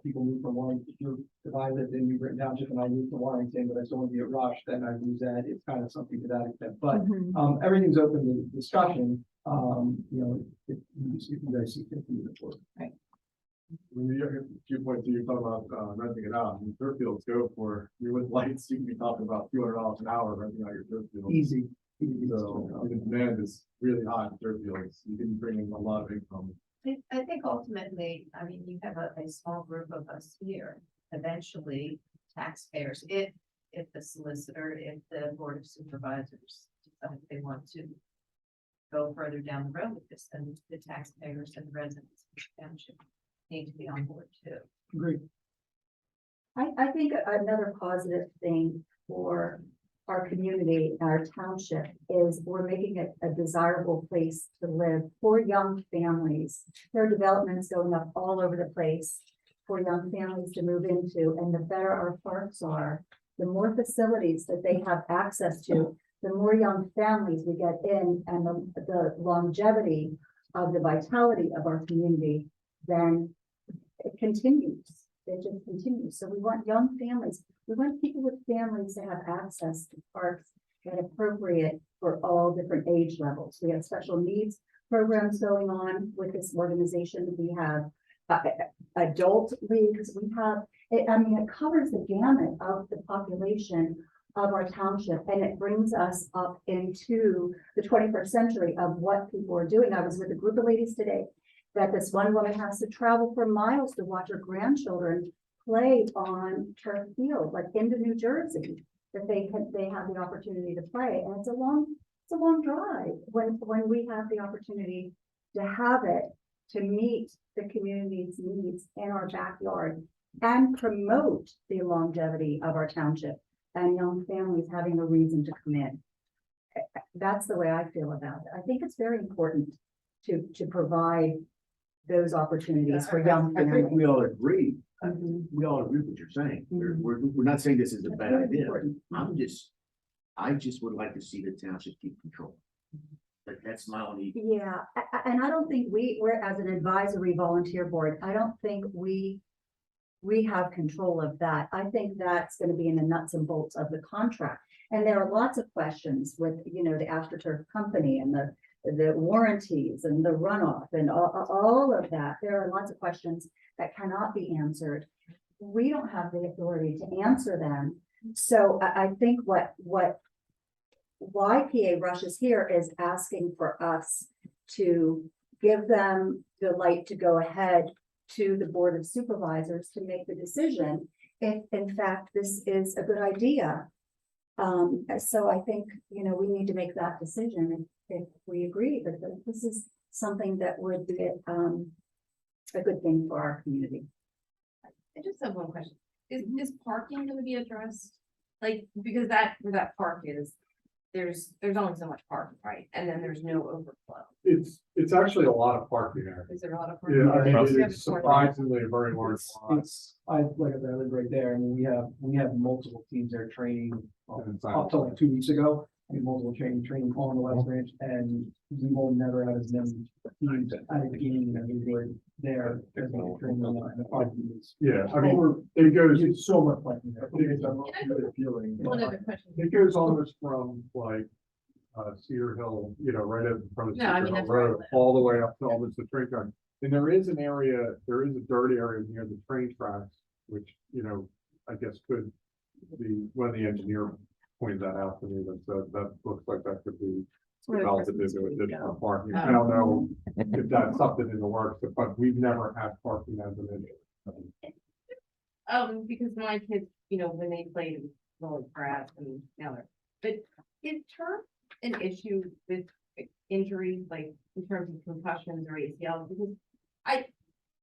people move from Warrington, if I lived in New Britain Township and I moved to Warrington, but I still want to be at Rush, then I use that. It's kind of something to that extent, but, Mhm. everything's open to discussion. If you guys see fit to move it forward. When you point to, you talk about, renting it out, and turf fields go for, you with lights, you can be talking about $200 an hour renting out your turf field. Easy. So, the demand is really high in turf fields, you can bring in a lot of income. I think ultimately, I mean, you have a small group of us here, eventually taxpayers, if the solicitor, if the board of supervisors, decide they want to go further down the road with this, then the taxpayers and the residents of the township need to be on board too. Great. I think another positive thing for our community, our township, is we're making it a desirable place to live for young families. There are developments going up all over the place for young families to move into, and the better our parks are, the more facilities that they have access to, the more young families we get in, and the longevity of the vitality of our community, then it continues. It just continues. So we want young families. We want people with families to have access to parks that are appropriate for all different age levels. We have special needs programs going on with this organization. We have adult leagues. We have, it covers the gamut of the population of our township, and it brings us up into the 21st century of what people are doing. I was with a group of ladies today that this one woman has to travel for miles to watch her grandchildren play on turf field, like into New Jersey, that they have the opportunity to play. And it's a long drive when we have the opportunity to have it, to meet the community's needs in our backyard and promote the longevity of our township and young families having a reason to come in. That's the way I feel about it. I think it's very important to provide those opportunities for young I think families. we all agree. Mhm. We all agree with what you're saying. Mhm. We're not saying this is a It's bad very idea. important. I just would like to see the township keep control. But that's my only, Yeah, and I don't think we're as an advisory volunteer board, I don't think we have control of that. I think that's gonna be in the nuts and bolts of the contract. And there are lots of questions with, the AstroTurf company and the warranties and the runoff and all of that. There are lots of questions that cannot be answered. We don't have the authority to answer them. So I think why PA Rush is here is asking for us to give them the light to go ahead to the Board of Supervisors to make the decision if in fact this is a good idea. So I think, we need to make that decision if we agree that this is something that would be a good thing for our community. I just have one question. Is parking gonna be addressed? Like, because where that park is, there's only so much parking, right? And then there's no overflow. It's actually a lot of parking there. Is there a lot of parking? Yeah, I mean, Do you it have is a corner? surprisingly a very large lot. I live right there, and we have multiple teams there training, Inside. up till like 2 weeks ago. Multiple training on the West Branch, and we will never have as many teams at a game as we were there. As we were training on the 5 teams. Yeah, I mean, it goes, There's so much like in there. it's really appealing. One other question. It goes almost from like, Cedar Hill, right in front of No, I Cedar mean, Hill that's where I Road, live. all the way up to almost the train track. And there is a dirt area near the train tracks, which, I guess could be, when the engineer pointed that out to me, that looks like that could be developed into additional parking. I don't know if that's something in the works, but we've never had parking as an issue. Because my kids, when they played rolling grass and now but is turf an issue with injuries, like in terms of concussions or ACLs? Because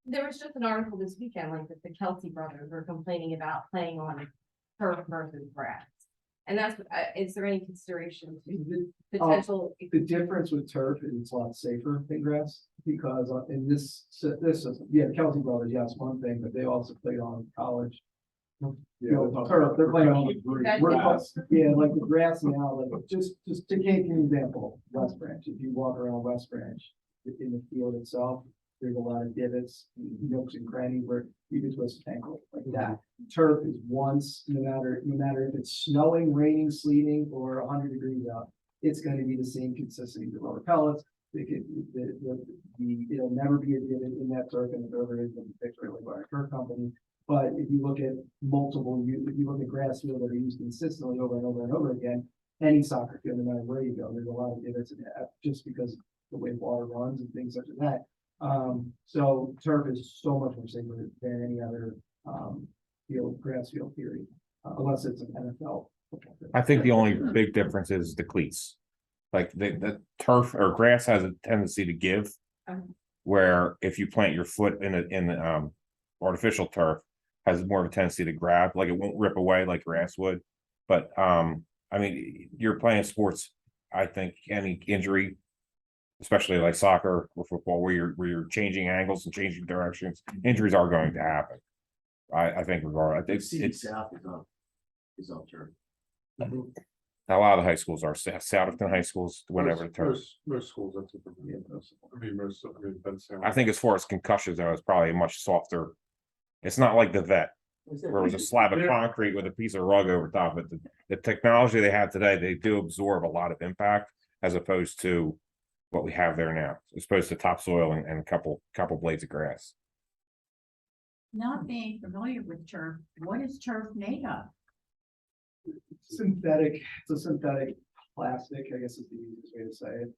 there was just an article this weekend, like that the Kelsey brothers were complaining about playing on turf versus grass. And that's, is there any consideration to potential? The difference with turf is it's a lot safer than grass, because in this system, the Kelsey brothers, yes, one thing, but they also played on college. Turf, they're playing on the green. Like the grass now, like just to take an example, West Branch, if you walk around West Branch in the field itself, there's a lot of divots, nooks and crannies where you can twist an ankle like that. Turf is once, no matter if it's snowing, raining, sleeting, or 100 degrees out, it's going to be the same consistency. The rubber pellets, it'll never be a divot in that turf, and if ever is, it'll be fixed right away by a turf company. But if you look at if you look at grass field that are used consistently over and over and over again, any soccer field, no matter where you go, there's a lot of divots in that, just because the way water runs and things such as that. So turf is so much more safer than any other, grass field period, unless it's an NFL. I think the only big difference is the cleats. Like the turf or grass has a tendency to give. Where if you plant your foot in the artificial turf, has more of a tendency to grab, like it won't rip away like grass would. But I mean, you're playing sports, I think any injury, especially like soccer or football, where you're changing angles and changing directions, injuries are going to happen. I think regardless, I think City South is on turf. a lot of high schools are Southington high schools, whenever the turf. Most schools, that's what they're doing. That's. I think as far as concussions, though, it's probably much softer. It's not like the vet, where it was a slab of concrete with a piece of rug over top of it. The technology they have today, they do absorb a lot of impact as opposed to what we have there now, as opposed to topsoil and a couple blades of grass. Not being familiar with turf, what is turf made of? Synthetic, it's a synthetic plastic, I guess is the easiest way to say it.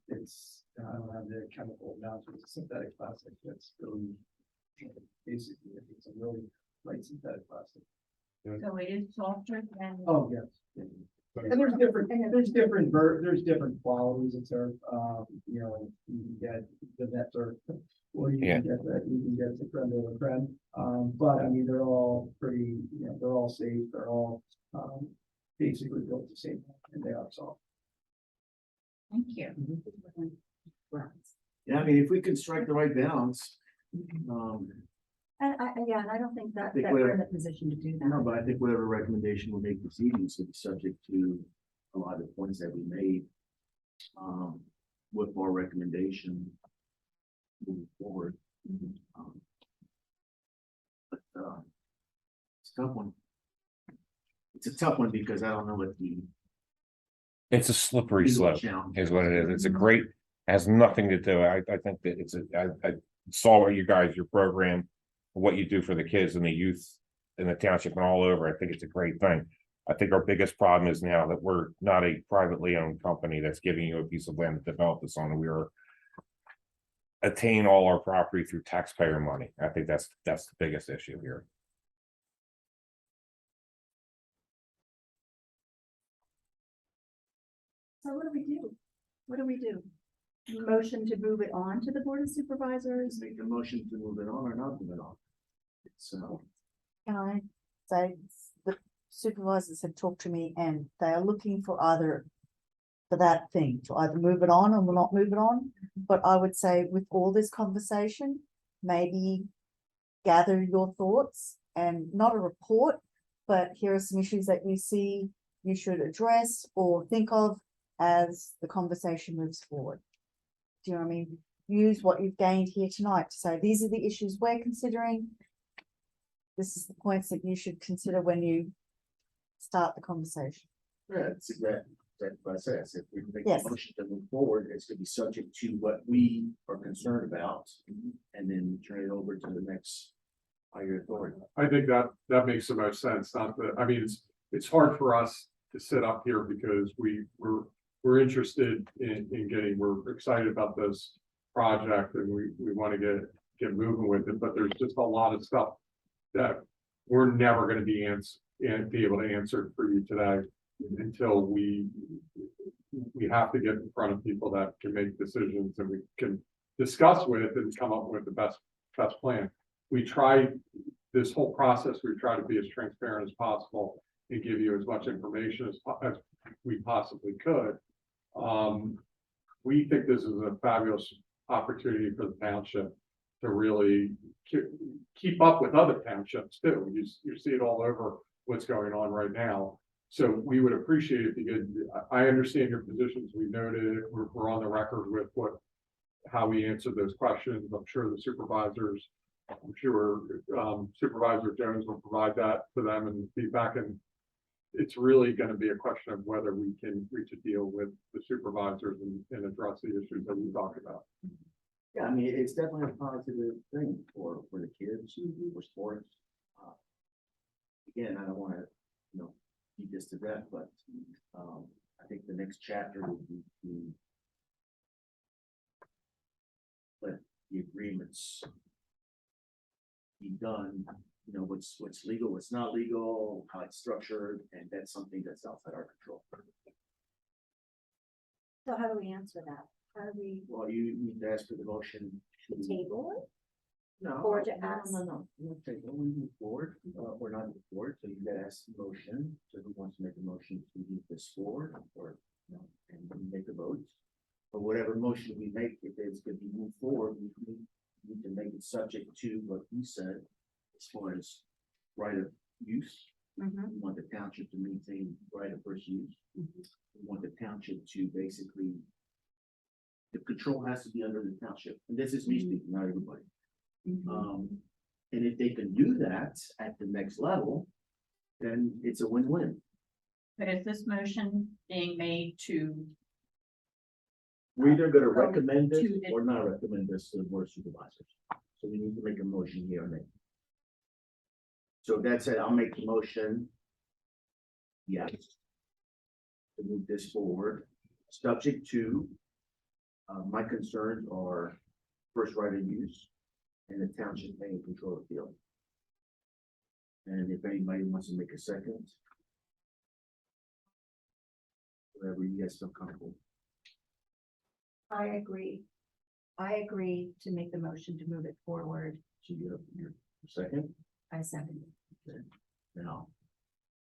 It's, I don't have the chemical amounts, but it's a synthetic plastic that's really, basically, it's a really light synthetic plastic. So it is softer than. Oh, yes. And there's different qualities of turf, you know, you can get the net turf, or you can get the creme de la creme. But I mean, they're all pretty, you know, they're all safe, they're all, basically built the same, and they are soft. Thank you. Yeah, I mean, if we can strike the right balance, And I don't think that, think that we're we're- in a position to do no, that. but I think whatever recommendation we make this evening is gonna be subject to a lot of the points that we made. With our recommendation moving forward. But it's a tough one. It's a tough one because I don't know what the. It's a slippery slope, challenge is what it is. It's a great, has nothing to do. I think that it's I saw what you guys, your program, what you do for the kids and the youth in the township and all over. I think it's a great thing. I think our biggest problem is now that we're not a privately owned company that's giving you a piece of land to develop this on. We are attain all our property through taxpayer money. I think that's the biggest issue here. So what do we do? What do we do? Motion to move it on to the Board of Supervisors? Make a motion to move it on or not move it on. So. Can I say, the supervisors have talked to me and they are looking for that thing, to either move it on or not move it on. But I would say with all this conversation, maybe gather your thoughts and not a report, but here are some issues that you see you should address or think of as the conversation moves forward. Do you know what I mean? Use what you've gained here tonight to say, these are the issues we're considering. This is the points that you should consider when you start the conversation. Yeah, that's exactly what I said. I said, if we make Yes. a motion to move forward, it's gonna be subject to what we are concerned about. And then turn it over to the next higher authority. I think that makes the most sense, not that, I mean, it's hard for us to sit up here because we're interested in getting, we're excited about this project and we want to get moving with it, but there's just a lot of stuff that we're never going to be able to answer for you today until we have to get in front of people that can make decisions and we can discuss with and come up with the best plan. We try this whole process, we try to be as transparent as possible and give you as much information as we possibly could. We think this is a fabulous opportunity for the township to really keep up with other townships too. You see it all over what's going on right now. So we would appreciate if you could, I understand your positions. We noted it. We're on the record with how we answered those questions. I'm sure the supervisors, Supervisor Jones will provide that to them and feedback. And it's really gonna be a question of whether we can reach a deal with the supervisors and address the issues that we talked about. Yeah, I mean, it's definitely a positive thing for the kids, for sports. Uh, Again, I don't wanna, beat this to death, but, I think the next chapter would be to let the agreements be done, what's legal, what's not legal, how it's structured, and that's something that's outside our control. So how do we answer that? How do we Well, you need to ask for the motion. to- table it? No, Or to no, ask? no, okay, well, we move forward, we're not move forward, so you gotta ask the motion, so who wants to make a motion to move this forward, or, and we make a vote. But whatever motion we make, if it's gonna be moved forward, we need to make it subject to what you said, as far as right of use. Mhm. We want the township to maintain right of first use. We want the township to basically, the control has to be under the township, and this is me speaking, not everybody. And if they can do that at the next level, then it's a win-win. But is this motion being made to, We're either gonna Go recommend to this the- or not recommend this to the board of supervisors. So we need to make a motion here and there. So that said, I'll make the motion. Yes. To move this forward, subject to. My concerns are first right of use and the township paying control of the field. And if anybody wants to make a second. Whatever you guys feel comfortable. I agree. I agree to make the motion to move it forward. So you have your second, I second it. now.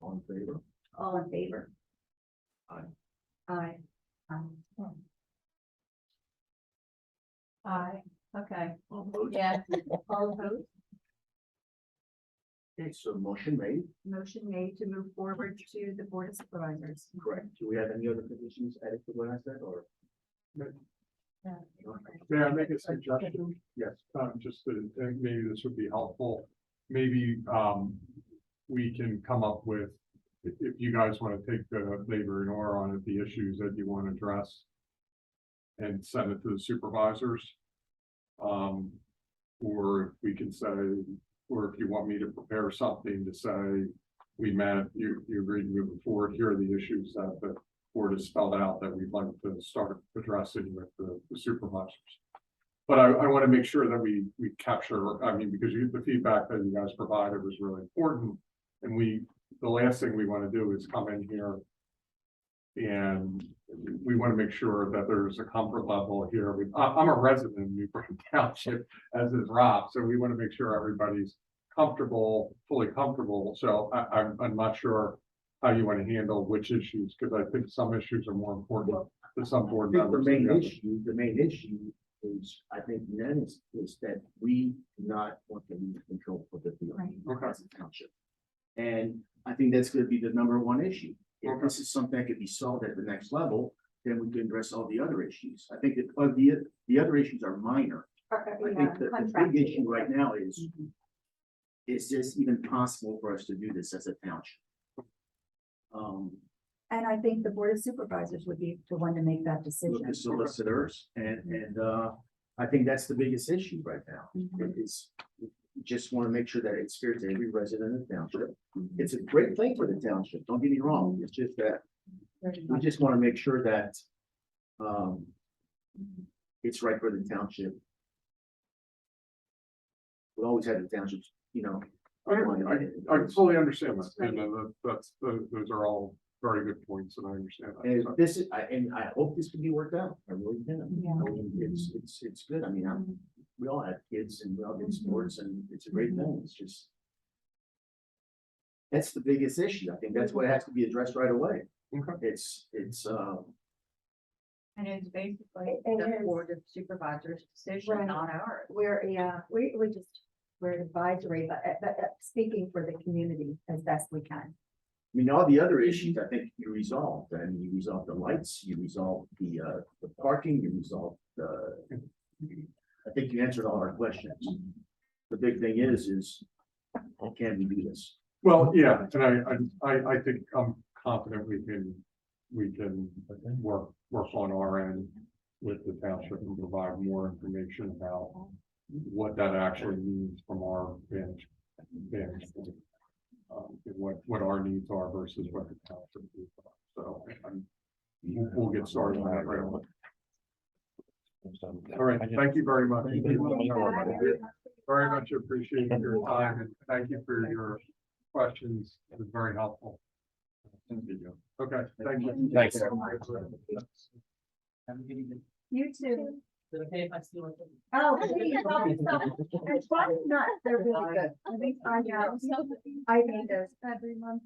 All in favor? All in favor? Aye. Aye. aye, okay, All opposed? yeah, All opposed? Okay, so motion made, Motion made to move forward to the Board of Supervisors. correct. Do we have any other conditions added to what I said, or? May I make a suggestion? Yes. Just that, maybe this would be helpful. Maybe, we can come up with, if you guys want to take the labor and or on it, the issues that you want to address. And send it to the supervisors. Or we can say, or if you want me to prepare something to say, we met, you agreed to move forward, here are the issues that the board has spelled out that we'd like to start addressing with the supervisors. But I want to make sure that we capture, I mean, because the feedback that you guys provided was really important. And the last thing we want to do is come in here. And we want to make sure that there's a comfort level here. I'm a resident of New Britain Township, as is Rob, so we want to make sure everybody's comfortable, fully comfortable. So I'm not sure how you want to handle which issues, because I think some issues are more important to some board I think members. the than main others. issue is, I think, is that we do not want to lose control of the field. Okay. As a township. And I think that's gonna be the number one issue. If Okay. this is something that could be solved at the next level, then we can address all the other issues. I think that, the other issues are minor. I think the big issue right now is this even possible for us to do this as a township? And I think the Board of Supervisors would be the one to make that With decision. the solicitors, and I think that's the biggest issue right now. It is, we just want to make sure that it's fair to every resident of the township. It's a great thing for the township, don't get me wrong, it's just that we just want to make sure that it's right for the township. We always had the townships, I fully understand that, and those are all very good points, and I understand that. and So, this is, and I hope this can be worked out, I really can. Yeah. I mean, it's good, I mean, we all have kids and we all do sports, and it's a great thing, it's just. That's the biggest issue, I think that's what has to be addressed right away. Okay. It's, and it's basically It the is. Board of Supervisors' decision, Right. not ours. We're advisory, but speaking for the community as best we can. I mean, all the other issues, I think you resolved, and you resolved the lights, you resolved the parking, you resolved I think you answered all our questions. The big thing is can we do this? Well, yeah, and I think I'm confident we can work on our end with the township and provide more information about what that actually means from our vantage point. And what our needs are versus what the township needs are. So we'll get started on that right away. All right, thank you very much. Very much appreciate your time and thank you for your questions. It was very helpful. Okay, thank you. Thanks. Have a good evening. You too. Is it okay if I steal it? Oh, please, it's probably not, they're really good. I think I make those every month.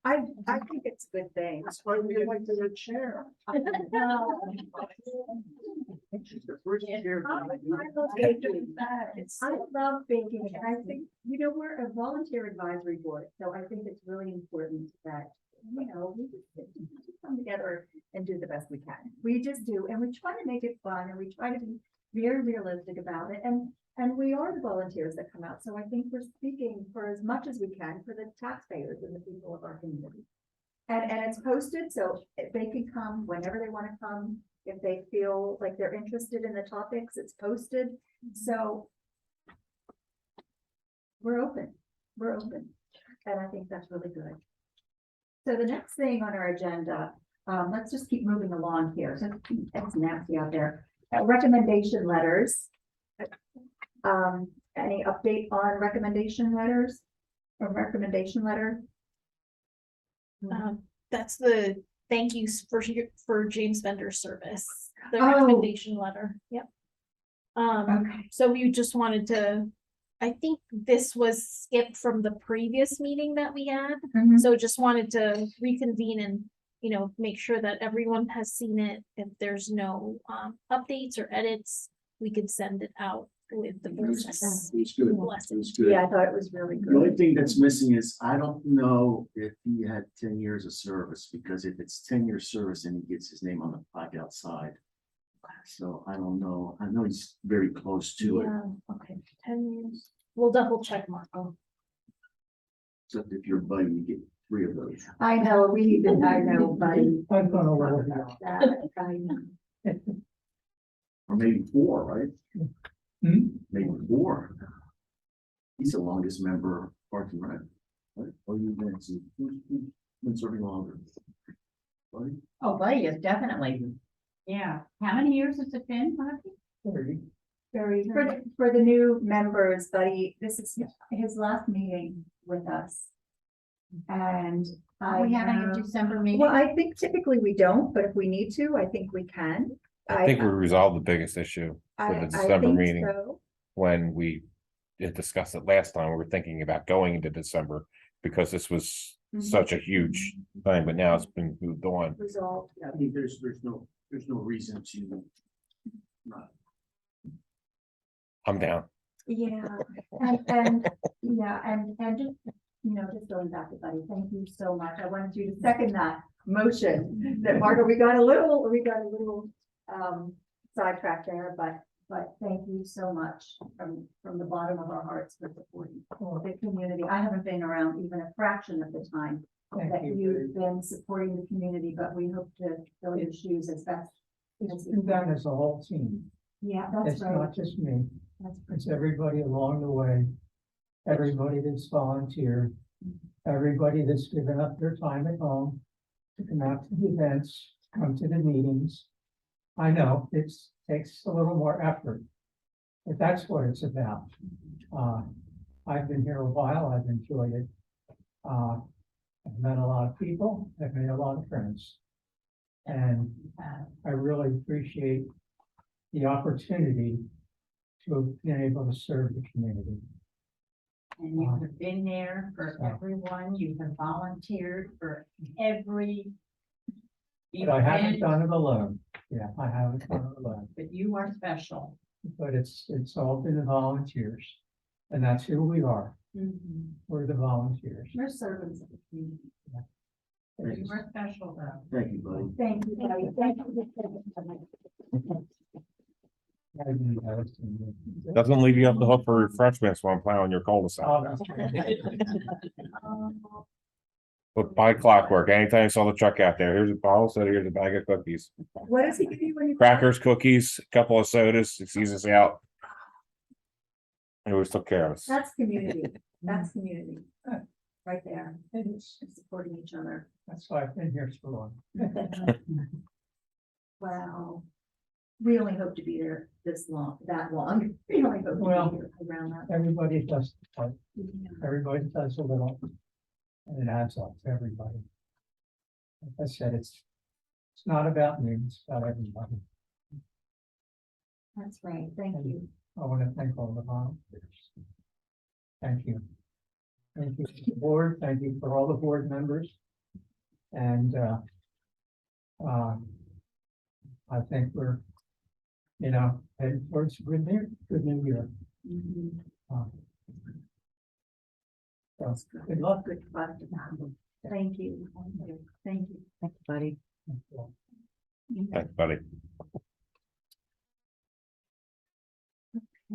I think it's a good thing. That's why we like the chair. I love baking, and I think, we're a volunteer advisory board, so I think it's really important that, we just come together and do the best we can. We just do, and we try to make it fun, and we try to be very realistic about it, and we are the volunteers that come out, so I think we're speaking for as much as we can for the taxpayers and the people of our community. And it's posted, so they can come whenever they want to come. If they feel like they're interested in the topics, it's posted. So we're open. And I think that's really good. So the next thing on our agenda, let's just keep moving along here. So it's nasty out there. Recommendation letters. Any update on recommendation letters? Or recommendation letter? That's the thank yous for James Bender's service, the Oh. recommendation letter, yep. Okay. So we just wanted to, I think this was skipped from the previous meeting that we had, so just wanted to reconvene and, make sure that everyone has seen it. If there's no updates or edits, we could send it out with the process. It's good. Blessing. It's good. Yeah, I thought it was really The only good. thing that's missing is, I don't know if he had 10 years of service, because if it's 10 years service, then he gets his name on the plaque outside. So I don't know. I know he's very close to it. Yeah, okay, 10 years. We'll double check, Marco. So if you're a buddy, you get 3 of those. I know, I know, buddy. I've gone a little beyond. I know. Or maybe 4, right? Maybe 4. He's the longest member of Parks and Rec. Right? Or you've been serving longer. Right? Oh, buddy, is definitely. Yeah. How many years has it been, Marky? 30. For the new members, buddy, this is his last meeting with us. And Are we having a know- December meeting? Well, I think typically we don't, but if we need to, I think we can. I think we resolved the biggest issue for the December think meeting. so. When we had discussed it last time, we were thinking about going into December because this was such a huge thing, but now it's been moved on. Resolved. I mean, there's no reason to not. I'm down. Yeah, and just, just going back to Buddy, thank you so much. I wanted you to second that motion that Margaret, we got a little sidetracked there, but thank you so much from the bottom of our hearts for supporting the community. I haven't been around even a fraction of the time that you've been supporting the community, but we hope to fill your shoes as best. It's been done as a whole team. Yeah, that's It's right. not just me. That's It's everybody along the way. Everybody that's volunteered, everybody that's given up their time at home to come out to the events, come to the meetings. I know it takes a little more effort, but that's what it's about. I've been here a while. I've enjoyed it. I've met a lot of people. I've made a lot of friends. And I really appreciate the opportunity to have been able to serve the community. And you have been there for everyone, you have volunteered for every. But I haven't event, done it alone. Yeah, I haven't done it alone. But you are special. But it's all been the volunteers. And that's who we are. We're the volunteers. You're servants of the community. You are special though. Thank you, buddy. Thank you, buddy. Thank you. Doesn't leave you off the hook for refreshments while I'm plowing your cul-de-sac. But by clockwork, anytime you saw the truck out there, here's a bottle, so here's a bag of cookies. What does he give you when you? Crackers, cookies, a couple of sodas, he sees us out. He always took care of us. That's community, that's community, right there, supporting each other. That's why I've been here so long. Wow. We only hope to be there that long. We only hope to Well, be here around that. Everybody does, everybody does a little. And it adds up to everybody. Like I said, it's not about me, it's about everybody. That's right, thank you. I want to thank all the volunteers. Thank you. Thank you to the board, thank you for all the board members. And I think we're, heading towards a good new year. So, good luck. Good luck. Thank you. Thank you. Thank you, buddy. Thanks, buddy.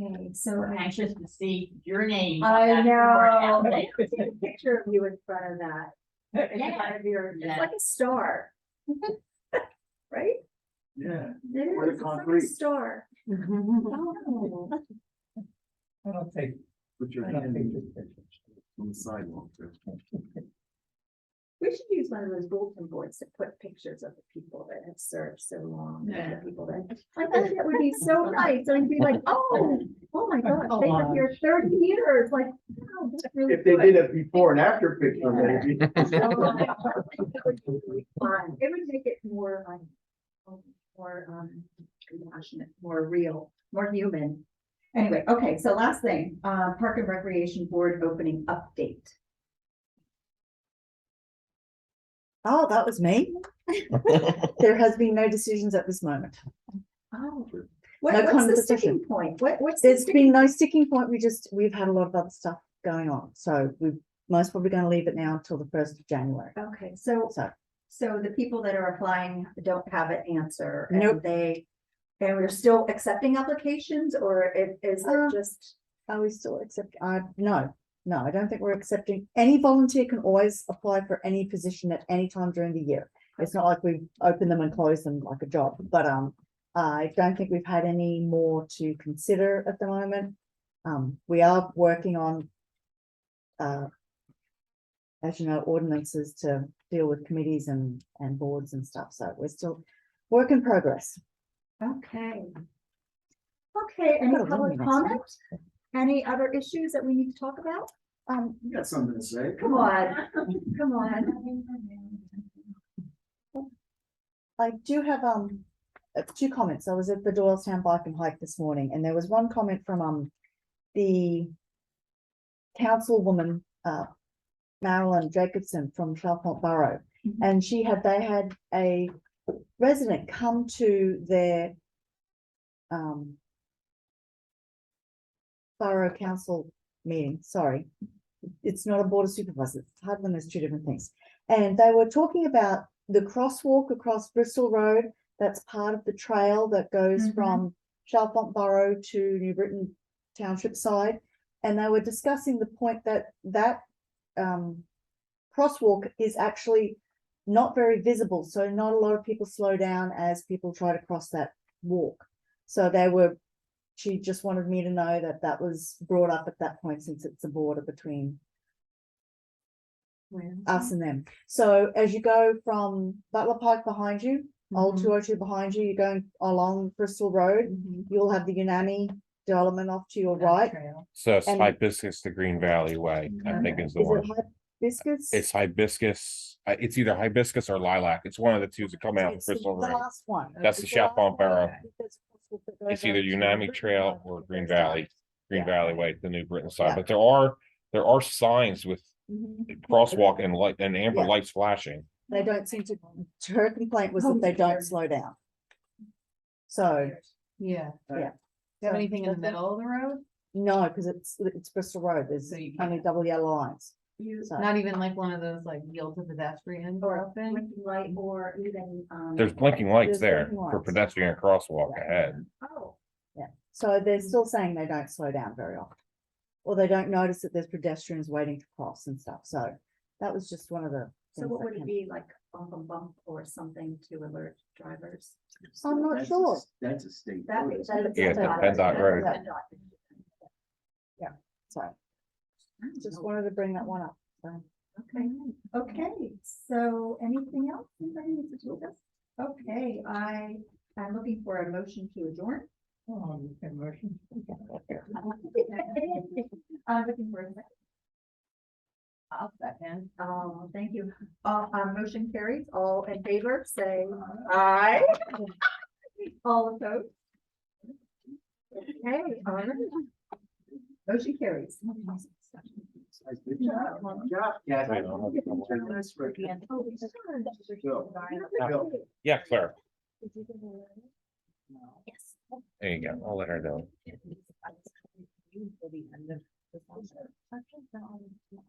Okay, so We're anxious to see your name. on I that know. board. Take a picture of you in front of that. In front of your, it's like a star. Right? Yeah. It Or the is, it's like a concrete. star. Oh. I don't take, Put your I don't hand take this picture. on the sidewalk. We should use one of those bulletin boards to put pictures of the people that have served so long. And the people that, I thought that would be so nice. So it'd be like, oh my God, they were here 30 years, like, wow, that's really If they good. did a before and after picture, maybe. It would be fun. It would make it more compassionate, more real, more human. Anyway, okay, so last thing, Park and Recreation Board opening update. Oh, that was me. There has been no decisions at this moment. Oh. No What's the conversation. sticking point? What's the There's sticking? been no sticking point. We've had a lot of other stuff going on. So we're most probably going to leave it now until the 1st of January. Okay, so the people that are applying don't have an answer. And Nope. And we're still accepting applications, or is it just? Are we still accepting? No, I don't think we're accepting. Any volunteer can always apply for any position at any time during the year. It's not like we open them and close them like a job, but I don't think we've had any more to consider at the moment. We are working on, as you know, ordinances to deal with committees and boards and stuff. So we're still work in progress. Okay. Okay, any Got a public meeting next comment? Any other issues that we need to talk about? You got something to say? Come on, come on. I do have two comments. I was at the Doylestown Bike and Hike this morning, and there was one comment from the councilwoman Marilyn Jacobson from Chalfont Borough, and they had a resident come to their borough council meeting. Sorry, it's not a board of supervisors. It's hard when there's two different things. And they were talking about the crosswalk across Bristol Road. That's part of the trail that goes from Chalfont Borough to New Britain Township side. And they were discussing the point that crosswalk is actually not very visible. So not a lot of people slow down as people try to cross that walk. So she just wanted me to know that was brought up at that point, since it's a border between us and them. So as you go from Butler Pike behind you, Old 202 behind you, you're going along Bristol Road, you'll have the Unami development off to your right. So it's And- hibiscus to Green Valley Way, I think is the Is one. it hibiscus? It's hibiscus, it's either hibiscus or lilac. It's one of the two that come out of It's the Bristol Road. last one. That's the It's last Chalfont one. Borough. There's a crosswalk that goes It's either over to Unami Britain Trail Road. or Green That's Valley, Yeah. Valley Way, the New Britain side, Yeah. but there are signs with crosswalk and light and amber Yeah. lights flashing. They don't seem to, her complaint was that they don't slow down. So, Yeah. yeah. Do you have anything in the middle of the road? No, because it's Bristol Road, there's So you only double yellow lines. So, Not even like one of those like yield to pedestrian Or thing? blinking light, or even. There's blinking lights There's there blinking for lights. pedestrian crosswalk ahead. Oh. Yeah. So they're still saying they don't slow down very often. Or they don't notice that there's pedestrians waiting to cross and stuff, so that was just one of the. So things what that would it came- be, like bump or something to alert drivers? I'm not That's a- sure. That's a state. That road, is. isn't it? Yeah, it's a PennDOT road. So just wanted to bring that one up, so. Okay, so anything else? Anybody needs to discuss? Okay, I'm looking for a motion to adjourn. Motion. I'm looking for a second. I'll second. Oh, thank you. Motion carries. All in favor, say aye. All opposed? Okay, all right. Motion carries. Good job. Yeah. Wait, I'll have to come over. That's great. Yeah, Claire, Yes. there you go. I'll let her know. For the end of the session.